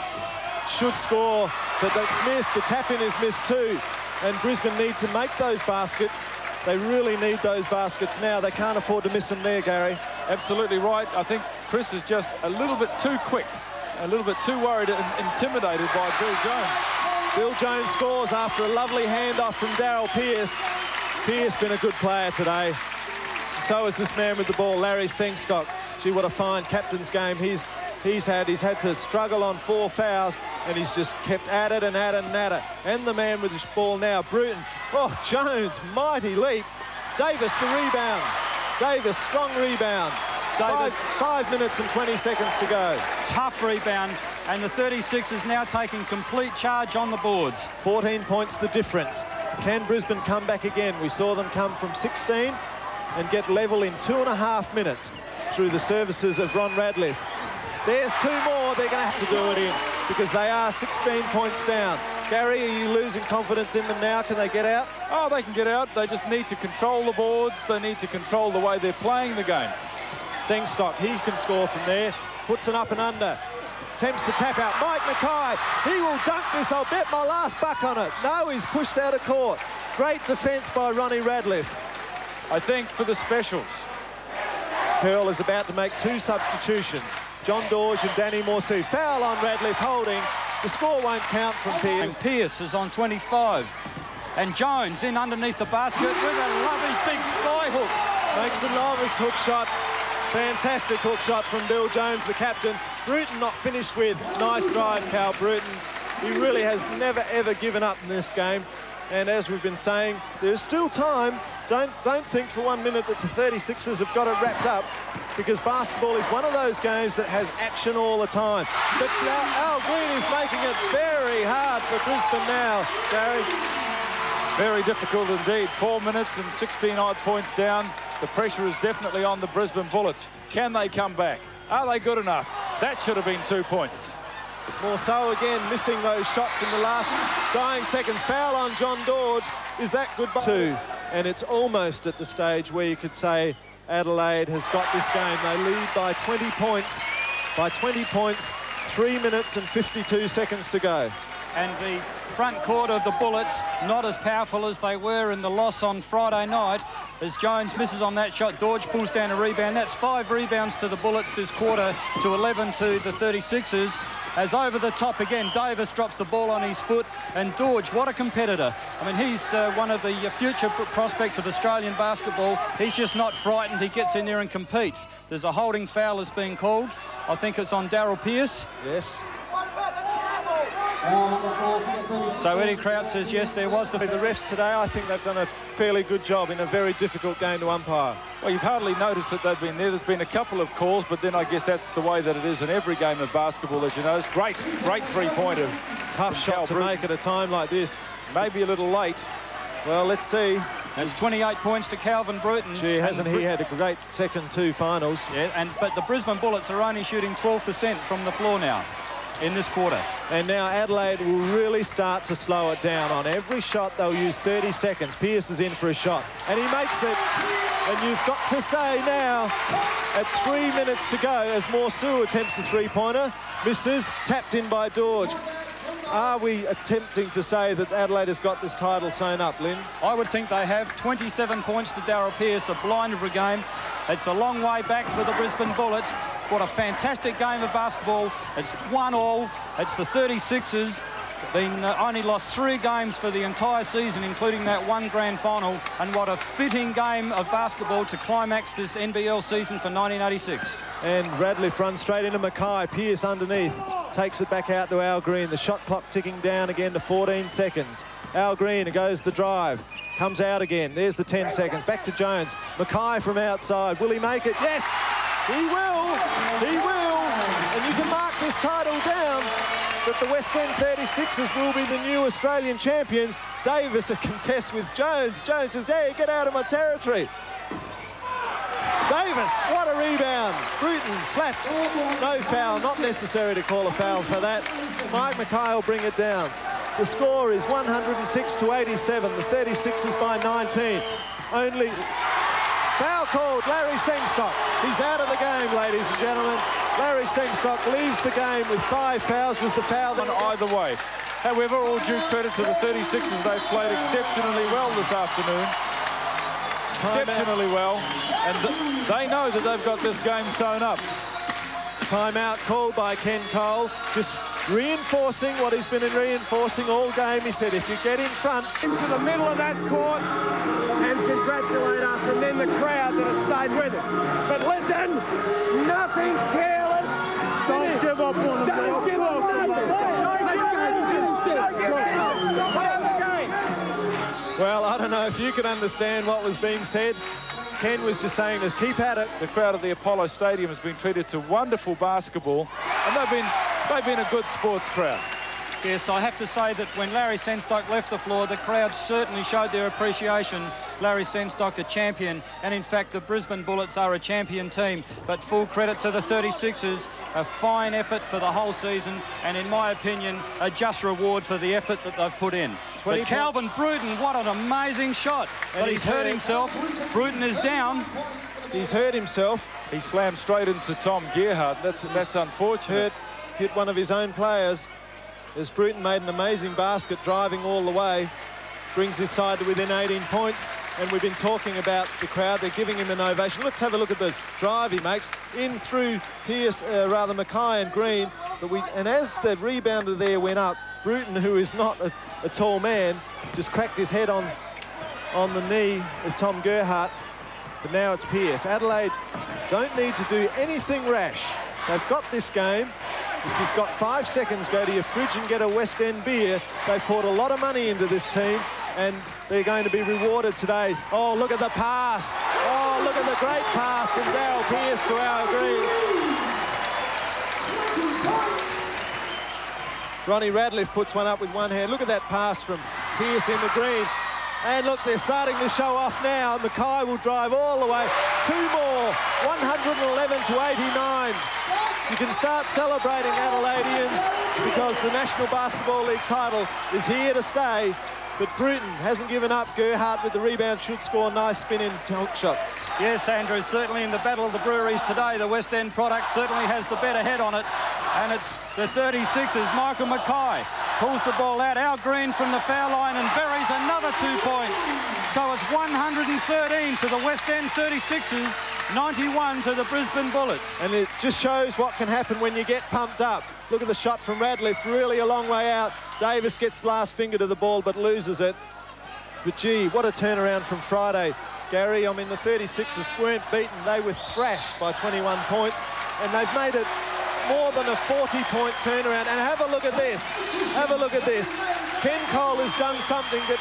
Should score, but that's missed. The tap-in is missed too. And Brisbane need to make those baskets. They really need those baskets now. They can't afford to miss them there, Gary. Absolutely right. I think Chris is just a little bit too quick, a little bit too worried and intimidated by Bill Jones. Bill Jones scores after a lovely handoff from Darryl Pearce. Pearce been a good player today. So is this man with the ball, Larry Senstock. Gee, what a fine captain's game he's had to struggle on 4 fouls, and he's just kept at it and at it and at it. And the man with the ball now, Bruton. Oh, Jones, mighty leap. Davis, the rebound. Davis, strong rebound. Davis. 5 minutes and 20 seconds to go. Tough rebound, and the 36ers now taking complete charge on the boards. 14 points the difference. Can Brisbane come back again? We saw them come from 16 and get level in 2.5 minutes through the services of Ron Radcliffe. There's 2 more they're going to have to do it in because they are 16 points down. Gary, are you losing confidence in them now? Can they get out? Oh, they can get out. They just need to control the boards. They need to control the way they're playing the game. Senstock, he can score from there. Puts an up and under. Attempts the tap out. Mike Mackay, he will dunk this. I'll bet my last buck on it. No, he's pushed out of court. Great defence by Ronnie Radcliffe. I think for the specials. Curl is about to make 2 substitutions. John Dorge and Danny Morsu. Foul on Radcliffe, holding. The score won't count from Pearce. And Pearce is on 25. And Jones in underneath the basket with a lovely big sky hook. Makes a novice hook shot. Fantastic hook shot from Bill Jones, the captain. Bruton not finished with. Nice drive, Cal Bruton. He really has never, ever given up in this game. And as we've been saying, there's still time. Don't think for 1 minute that the 36ers have got it wrapped up, because basketball is one of those games that has action all the time. But Al Green is making it very hard for Brisbane now, Gary. Very difficult indeed. 4 minutes and 16-odd points down. The pressure is definitely on the Brisbane Bullets. Can they come back? Are they good enough? That should have been 2 points. More so again, missing those shots in the last dying seconds. Foul on John Dorge. Is that good? 2. And it's almost at the stage where you could say Adelaide has got this game. They lead by 20 points. By 20 points, 3 minutes and 52 seconds to go. And the front court of the Bullets not as powerful as they were in the loss on Friday night. As Jones misses on that shot, Dorge pulls down a rebound. That's 5 rebounds to the Bullets this quarter to 11 to the 36ers. As over the top again, Davis drops the ball on his foot, and Dorge, what a competitor. I mean, he's one of the future prospects of Australian basketball. He's just not frightened. He gets in there and competes. There's a holding foul that's being called. I think it's on Darryl Pearce. Yes. So Eddie Kraut says yes, there was. The refs today, I think they've done a fairly good job in a very difficult game to umpire. Well, you've hardly noticed that they've been there. There's been a couple of calls, but then I guess that's the way that it is in every game of basketball, as you know. It's great three-pointer. Tough shot to make at a time like this. Maybe a little late. Well, let's see. That's 28 points to Calvin Bruton. Gee, hasn't he had a great second 2 finals? Yeah, but the Brisbane Bullets are only shooting 12% from the floor now. in this quarter. And now Adelaide will really start to slow it down. On every shot, they'll use 30 seconds. Pearce is in for a shot, and he makes it. And you've got to say now, at 3 minutes to go, as Morsu attempts the three-pointer, misses, tapped in by George. Are we attempting to say that Adelaide has got this title sewn up, Lynn? I would think they have. 27 points to Daryl Pearce, a blinder for a game. It's a long way back for the Brisbane Bullets. What a fantastic game of basketball. It's 1-1. It's the 36ers. Only lost 3 games for the entire season, including that one grand final. And what a fitting game of basketball to climax this NBL season for 1986. And Radcliffe runs straight into Mackay. Pearce underneath. Takes it back out to Al Green. The shot clock ticking down again to 14 seconds. Al Green goes the drive. Comes out again. There's the 10 seconds. Back to Jones. Mackay from outside. Will he make it? Yes! He will! He will! And you can mark this title down. But the West End 36ers will be the new Australian champions. Davis contests with Jones. Jones says, hey, get out of my territory. Davis, what a rebound. Bruton slaps. No foul. Not necessary to call a foul for that. Mike Mackay will bring it down. The score is 106-87. The 36ers by 19. Only foul called. Larry Sengstock. He's out of the game, ladies and gentlemen. Larry Sengstock leaves the game with 5 fouls. Was the foul that either way? However, all due credit to the 36ers. They've played exceptionally well this afternoon. Exceptionally well. And they know that they've got this game sewn up. Timeout called by Ken Cole. Just reinforcing what he's been reinforcing all game. He said, if you get in front... Into the middle of that court and congratulate us, and then the crowd that has stayed with us. But listen, nothing careless. Don't give up on them. Don't give up on them. Well, I don't know if you can understand what was being said. Ken was just saying to keep at it. The crowd at the Apollo Stadium has been treated to wonderful basketball, and they've been a good sports crowd. Yes, I have to say that when Larry Sengstock left the floor, the crowd certainly showed their appreciation. Larry Sengstock, a champion, and in fact the Brisbane Bullets are a champion team. But full credit to the 36ers, a fine effort for the whole season, and in my opinion, a just reward for the effort that they've put in. But Calvin Bruton, what an amazing shot. But he's hurt himself. Bruton is down. He's hurt himself. He slammed straight into Tom Gerhardt. That's unfortunate. Hit one of his own players. As Bruton made an amazing basket, driving all the way, brings his side to within 18 points. And we've been talking about the crowd. They're giving him an ovation. Let's have a look at the drive he makes in through Pearce, Mackay and Green. And as the rebounder there went up, Bruton, who is not a tall man, just cracked his head on the knee of Tom Gerhardt. But now it's Pearce. Adelaide don't need to do anything rash. They've got this game. If you've got 5 seconds, go to your fridge and get a West End beer. They've poured a lot of money into this team, and they're going to be rewarded today. Oh, look at the pass. Oh, look at the great pass from Daryl Pearce to Al Green. Ronnie Radcliffe puts one up with one hand. Look at that pass from Pearce into Green. And look, they're starting to show off now. Mackay will drive all the way. 2 more, 111-89. You can start celebrating, Adelaideans, because the National Basketball League title is here to stay. But Bruton hasn't given up. Gerhardt with the rebound should score. Nice spin-in hook shot. Yes, Andrew, certainly in the battle of the breweries today, the West End product certainly has the better head on it. And it's the 36ers. Michael Mackay pulls the ball out. Al Green from the foul line and buries another 2 points. So it's 113 to the West End 36ers. 91 to the Brisbane Bullets. And it just shows what can happen when you get pumped up. Look at the shot from Radcliffe, really a long way out. Davis gets the last finger to the ball but loses it. But gee, what a turnaround from Friday. Gary, I mean, the 36ers weren't beaten. They were thrashed by 21 points, and they've made it more than a 40-point turnaround. And have a look at this. Have a look at this. Ken Cole has done something that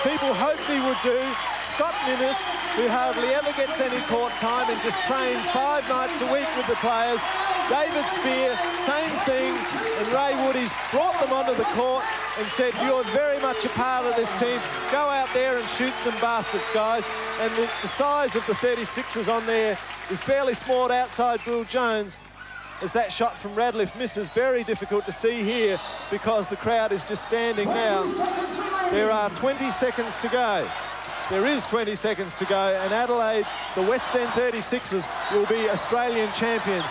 people hoped he would do. Scott Ninnis, who hardly ever gets any court time and just trains 5 nights a week with the players. David Spear, same thing. And Ray Woody's brought them onto the court and said, you're very much a part of this team. Go out there and shoot some baskets, guys. And the size of the 36ers on there is fairly small outside Bill Jones. as that shot from Radcliffe misses. Very difficult to see here because the crowd is just standing now. There are 20 seconds to go. There is 20 seconds to go, and Adelaide, the West End 36ers, will be Australian champions.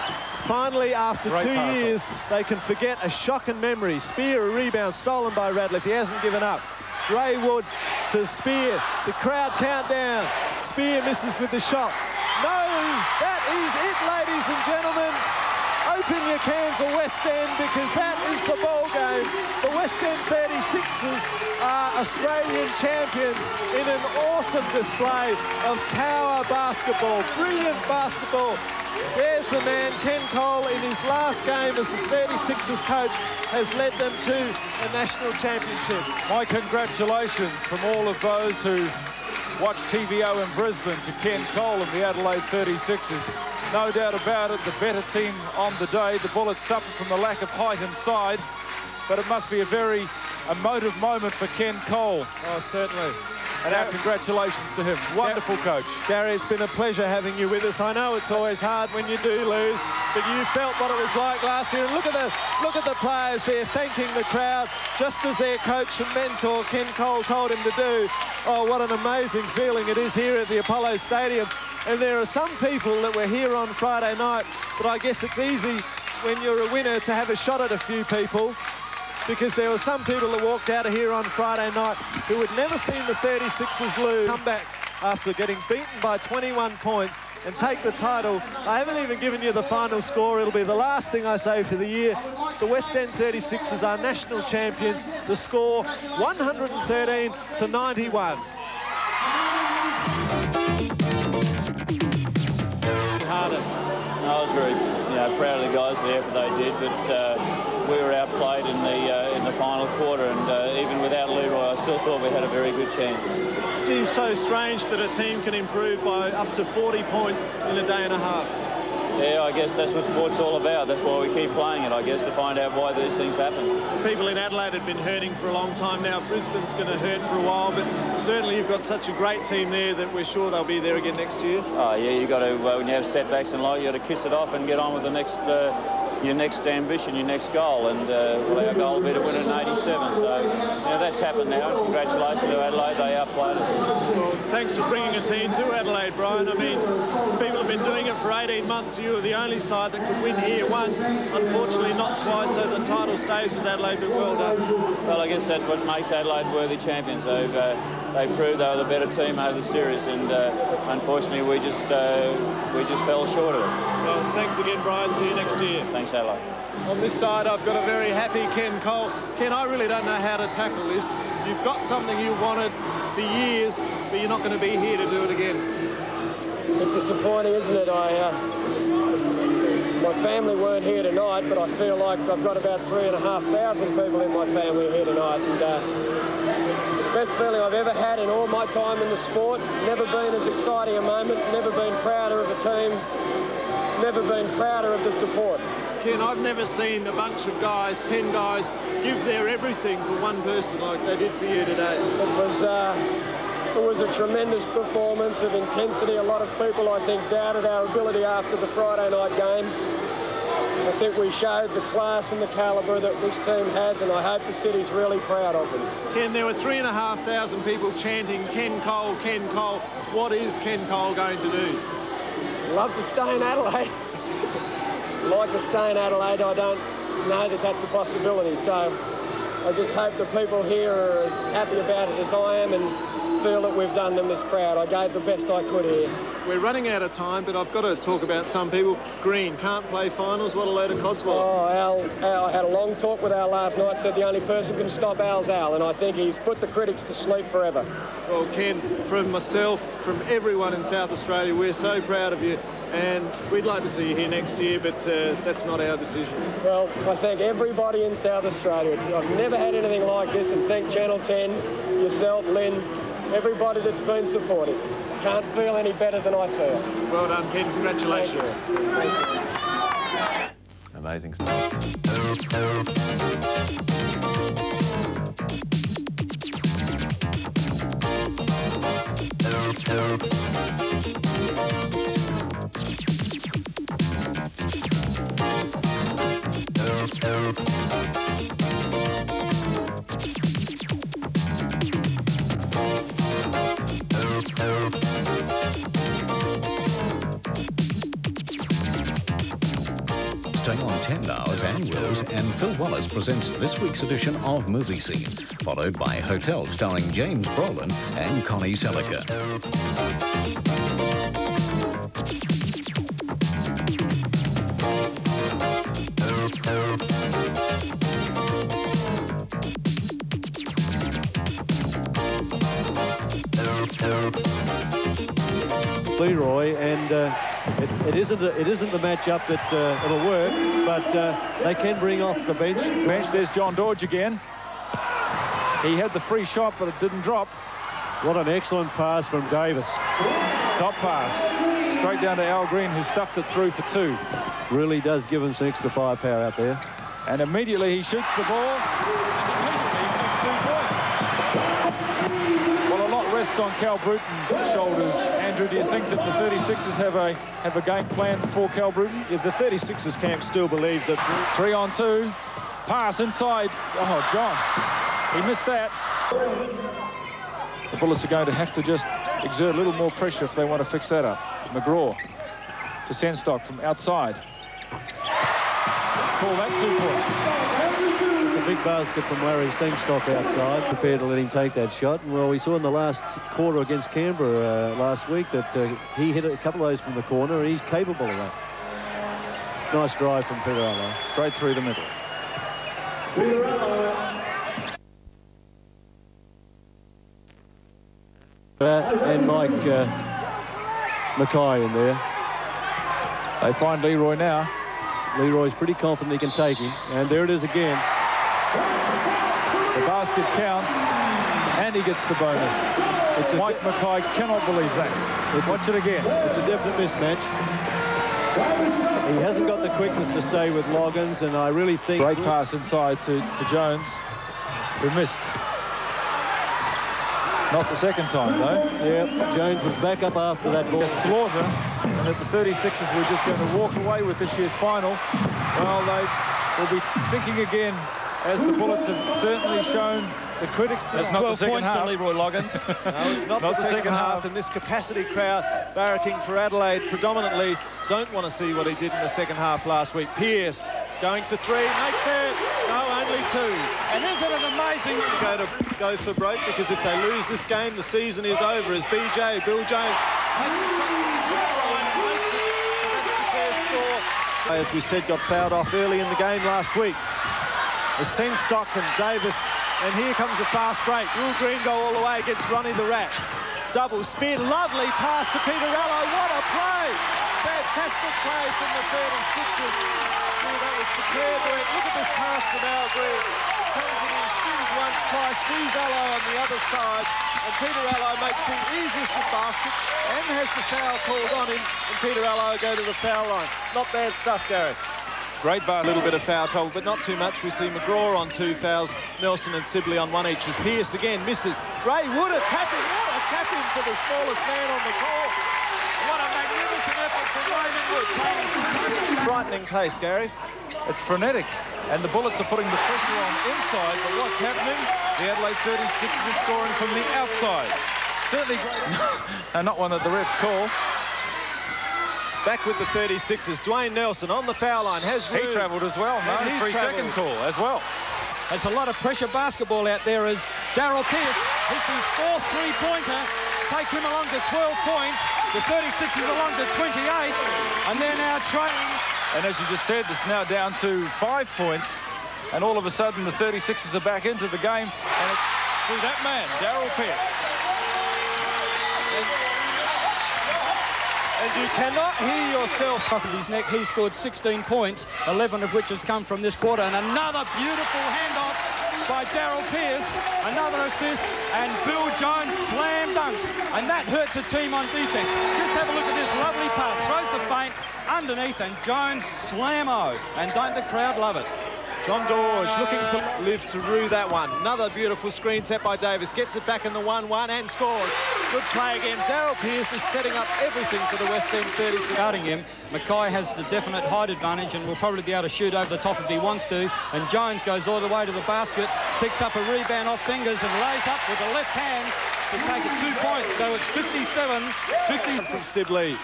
Finally, after 2 years, they can forget a shocking memory. Spear, a rebound, stolen by Radcliffe. He hasn't given up. Ray Wood to Spear. The crowd count down. Spear misses with the shot. No, that is it, ladies and gentlemen. Open your cans of West End, because that is the ball game. The West End 36ers are Australian champions in an awesome display of power basketball, brilliant basketball. There's the man, Ken Cole, in his last game as the 36ers coach, has led them to a national championship. My congratulations from all of those who watched TVO in Brisbane to Ken Cole and the Adelaide 36ers. No doubt about it, the better team on the day. The Bullets suffered from the lack of height inside, but it must be a very emotive moment for Ken Cole. Oh, certainly. And our congratulations to him. Wonderful coach. Gary, it's been a pleasure having you with us. I know it's always hard when you do lose, but you felt what it was like last year. And look at the players there thanking the crowd, just as their coach and mentor, Ken Cole, told him to do. Oh, what an amazing feeling it is here at the Apollo Stadium. And there are some people that were here on Friday night, but I guess it's easy when you're a winner to have a shot at a few people, because there were some people that walked out of here on Friday night who had never seen the 36ers lose, come back after getting beaten by 21 points and take the title. I haven't even given you the final score. It'll be the last thing I say for the year. The West End 36ers are national champions. The score, 113 to 91. Harder. I was very proud of the guys, the effort they did, but we were outplayed in the final quarter, and even without Leroy, I still thought we had a very good chance. It seems so strange that a team can improve by up to 40 points in a day and a half. Yeah, I guess that's what sport's all about. That's why we keep playing it, I guess, to find out why these things happen. People in Adelaide have been hurting for a long time now. Brisbane's going to hurt for a while, but certainly you've got such a great team there that we're sure they'll be there again next year. Oh, yeah, you've got to, when you have setbacks in life, you've got to kiss it off and get on with the next, your next ambition, your next goal. And well, our goal will be to win it in 87. So, that's happened now. Congratulations to Adelaide. They outplayed us. Well, thanks for bringing a team to Adelaide, Brian. I mean, people have been doing it for 18 months. You were the only side that could win here once. Unfortunately, not twice, so the title stays with Adelaide, but well done. Well, I guess that's what makes Adelaide worthy champions. They proved they were the better team over the series, and unfortunately, we just fell short of it. Well, thanks again, Brian. See you next year. Thanks, Adelaide. On this side, I've got a very happy Ken Cole. Ken, I really don't know how to tackle this. You've got something you wanted for years, but you're not going to be here to do it again. A bit disappointing, isn't it? My family weren't here tonight, but I feel like I've got about 3,500 people in my family here tonight. And the best feeling I've ever had in all my time in the sport. Never been as exciting a moment, never been prouder of a team, never been prouder of the support. Ken, I've never seen a bunch of guys, 10 guys, give their everything for one person like they did for you today. It was a tremendous performance of intensity. A lot of people, I think, doubted our ability after the Friday night game. I think we showed the class and the calibre that this team has, and I hope the city's really proud of them. Ken, there were 3,500 people chanting Ken Cole, Ken Cole. What is Ken Cole going to do? Love to stay in Adelaide. Like to stay in Adelaide. I don't know that that's a possibility, so I just hope the people here are as happy about it as I am and feel that we've done them as proud. I gave the best I could here. We're running out of time, but I've got to talk about some people. Green can't play finals. What a load of codswallop. Oh, Al, I had a long talk with Al last night, said the only person can stop Al's Al, and I think he's put the critics to sleep forever. Well, Ken, from myself, from everyone in South Australia, we're so proud of you, and we'd like to see you here next year, but that's not our decision. Well, I thank everybody in South Australia. I've never had anything like this, and thank Channel 10, yourself, Lynn, everybody that's been supportive. Can't feel any better than I feel. Well done, Ken. Congratulations. Amazing stuff. Stay on 10 Hours and Wills, and Phil Wallace presents this week's edition of Movie Scene, followed by Hotel starring James Brolin and Connie Seliger. Leroy, and it isn't the matchup that it'll work, but they can bring off the bench. There's John Dodge again. He had the free shot, but it didn't drop. What an excellent pass from Davis. Top pass. Straight down to Al Green, who stuffed it through for 2. Really does give him some extra firepower out there. And immediately he shoots the ball, and immediately he gets 3 points. Well, a lot rests on Cal Bruton's shoulders. Andrew, do you think that the 36ers have a game plan for Cal Bruton? Yeah, the 36ers camp still believe that 3-on-2. Pass inside. Oh, John. He missed that. The Bullets are going to have to just exert a little more pressure if they want to fix that up. McGraw to Sandstock from outside. Call that 2 points. it's a big basket from Larry Sandstock outside, prepared to let him take that shot. And, well, we saw in the last quarter against Canberra last week that he hit a couple of those from the corner, and he's capable of that. Nice drive from Peter Allo. Straight through the middle. And Mike Mackay in there. They find Leroy now. Leroy's pretty confident he can take him. And there it is again. The basket counts, and he gets the bonus. Mike Mackay cannot believe that. Watch it again. It's a definite mismatch. He hasn't got the quickness to stay with Loggins, and I really think... Great pass inside to Jones, who missed. Not the second time, though. Yeah, Jones was back up after that ball. A slaughter, and that the 36ers were just going to walk away with this year's final. Well, they will be thinking again, as the Bullets have certainly shown the critics. That's not 12 points to Leroy Loggins. No, it's not the second half. And this capacity crowd barracking for Adelaide predominantly don't want to see what he did in the second half last week. Pierce going for 3, makes it. No, only 2. And isn't it amazing to go for broke, because if they lose this game, the season is over. As BJ, Bill Jones, takes the shot and makes it. So that's the fair score. As we said, got fouled off early in the game last week. The Sandstock and Davis, and here comes a fast break. Will Green go all the way against Ronnie the Rat. Double spin, lovely pass to Peter Allo. What a play! Fantastic play from the 36ers. That was superb. Look at this pass from Al Green. Comes in, spins once, twice, sees Allo on the other side, and Peter Allo makes the easiest of baskets and has the foul called on him, and Peter Allo go to the foul line. Not bad stuff, Gary. Great bar, a little bit of foul trouble, but not too much. We see McGraw on 2 fouls, Nelson and Sibley on 1 each, as Pierce again misses. Ray Wood attacking, what a tap-in for the smallest man on the court. What a magnificent effort from Raymond Wood. Frightening pace, Gary. It's frenetic, and the Bullets are putting the pressure on inside, but what's happening? The Adelaide 36ers are scoring from the outside. Certainly great. And not one that the refs call. Back with the 36ers. Dwayne Nelson on the foul line. Has room. He travelled as well. No, 3-second call as well. There's a lot of pressure basketball out there as Darryl Pierce hits his 4th three-pointer. Take him along to 12 points. The 36ers along to 28. And they're now trailing. And as you just said, it's now down to 5 points. And all of a sudden, the 36ers are back into the game. And it's through that man, Darryl Pierce. And you cannot hear yourself. Off of his neck, he scored 16 points, 11 of which has come from this quarter. And another beautiful handoff by Darryl Pierce, another assist, and Bill Jones slam dunks. And that hurts a team on defense. Just have a look at this lovely pass. Throws the feint underneath, and Jones slam-o. And don't the crowd love it? John Dodge looking for Liv to rue that one. Another beautiful screen set by Davis. Gets it back in the 1-1 and scores. Good play again. Daryl Pearce is setting up everything for the West End 36. Guarding him, Mackay has the definite height advantage and will probably be able to shoot over the top if he wants to. And Jones goes all the way to the basket, picks up a rebound off fingers and lays up with the left hand to take it 2 points. So it's 57-50 from Sibley.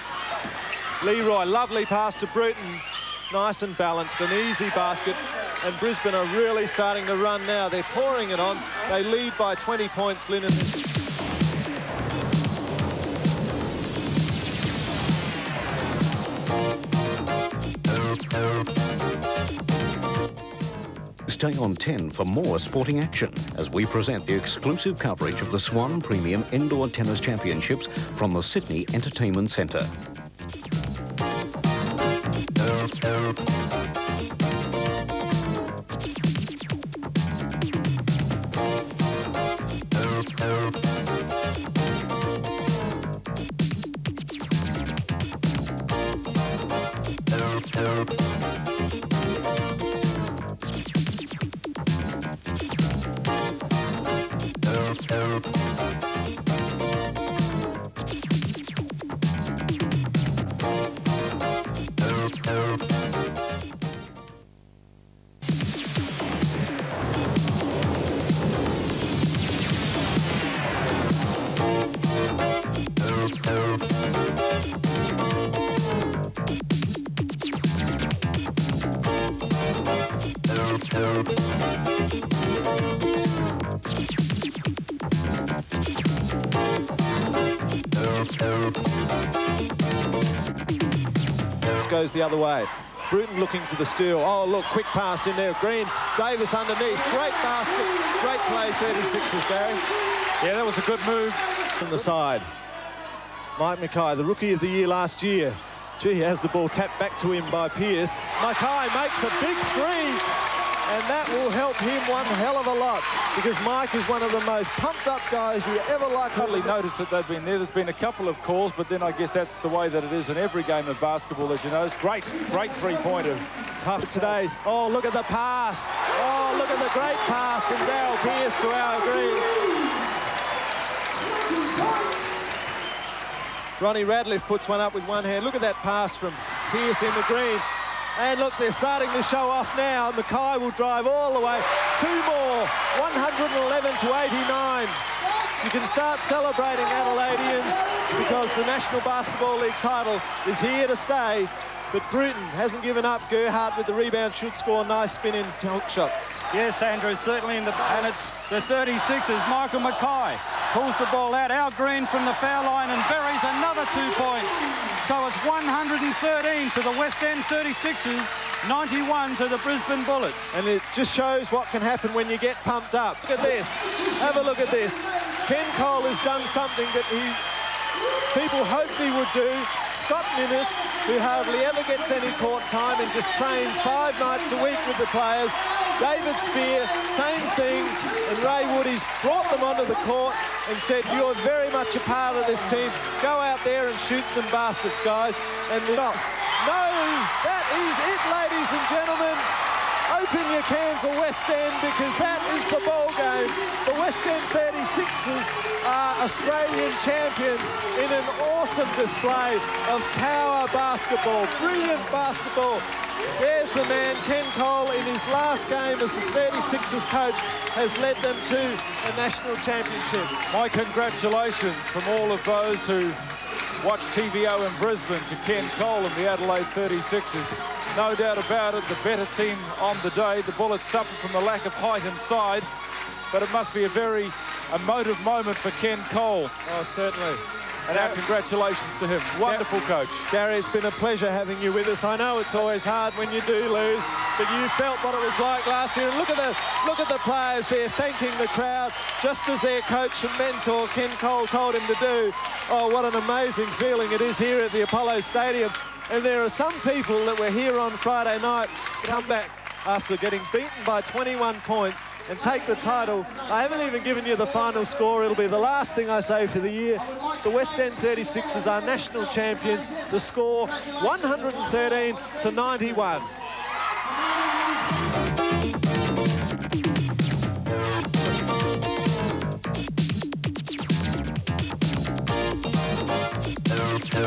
Leroy, lovely pass to Bruton. Nice and balanced, an easy basket. And Brisbane are really starting to run now. They're pouring it on. They lead by 20 points, Lynn. Stay on 10 for more sporting action as we present the exclusive coverage of the Swan Premium Indoor Tennis Championships from the Sydney Entertainment Centre. Goes the other way. Bruton looking for the steal. Oh, look, quick pass in there. Green, Davis underneath. Great basket. Great play, 36ers, Gary. Yeah, that was a good move. From the side. Mike Mackay, the rookie of the year last year. Gee, he has the ball tapped back to him by Pearce. Mackay makes a big three, and that will help him one hell of a lot because Mike is one of the most pumped-up guys you ever like. Totally noticed that they've been there. There's been a couple of calls, but then I guess that's the way that it is in every game of basketball, as you know. It's great three-pointer. Tough today. Oh, look at the pass. Oh, look at the great pass from Daryl Pearce to our Green. Ronnie Radcliffe puts one up with one hand. Look at that pass from Pearce in the green. And look, they're starting to show off now. Mackay will drive all the way. Two more, 111 to 89. You can start celebrating, Adelaideans, because the National Basketball League title is here to stay. But Bruton hasn't given up. Gerhardt with the rebound should score. Nice spin in hook shot. Yes, Andrew, certainly and it's the 36ers. Michael Mackay pulls the ball out. Al Green from the foul line and buries another 2 points. So it's 113 to the West End 36ers, 91 to the Brisbane Bullets. And it just shows what can happen when you get pumped up. Look at this. Have a look at this. Ken Cole has done something that people hoped he would do. Scott Ninnis, who hardly ever gets any court time and just trains 5 nights a week with the players. David Spear, same thing. And Ray Woody's brought them onto the court and said, you're very much a part of this team. Go out there and shoot some baskets, guys. And no, that is it, ladies and gentlemen. Open your cans of West End because that is the ball game. The West End 36ers are Australian champions in an awesome display of power basketball, brilliant basketball. There's the man, Ken Cole, in his last game as the 36ers coach, has led them to a national championship. My congratulations from all of those who watched TVO in Brisbane to Ken Cole and the Adelaide 36ers. No doubt about it, the better team on the day. The Bullets suffered from the lack of height inside, but it must be a very emotive moment for Ken Cole. Oh, certainly. And our congratulations to him. Wonderful coach. Gary, it's been a pleasure having you with us. I know it's always hard when you do lose, but you felt what it was like last year. And look at the players there thanking the crowd, just as their coach and mentor, Ken Cole, told him to do. Oh, what an amazing feeling it is here at the Apollo Stadium. And there are some people that were here on Friday night come back after getting beaten by 21 points and take the title. I haven't even given you the final score. It'll be the last thing I say for the year. The West End 36ers are national champions. The score, 113 to 91. Stay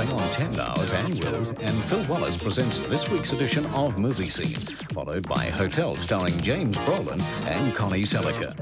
on 10 hours and Wills, and Phil Wallace presents this week's edition of Movie Scene, followed by Hotel starring James Brolin and Connie Selicker.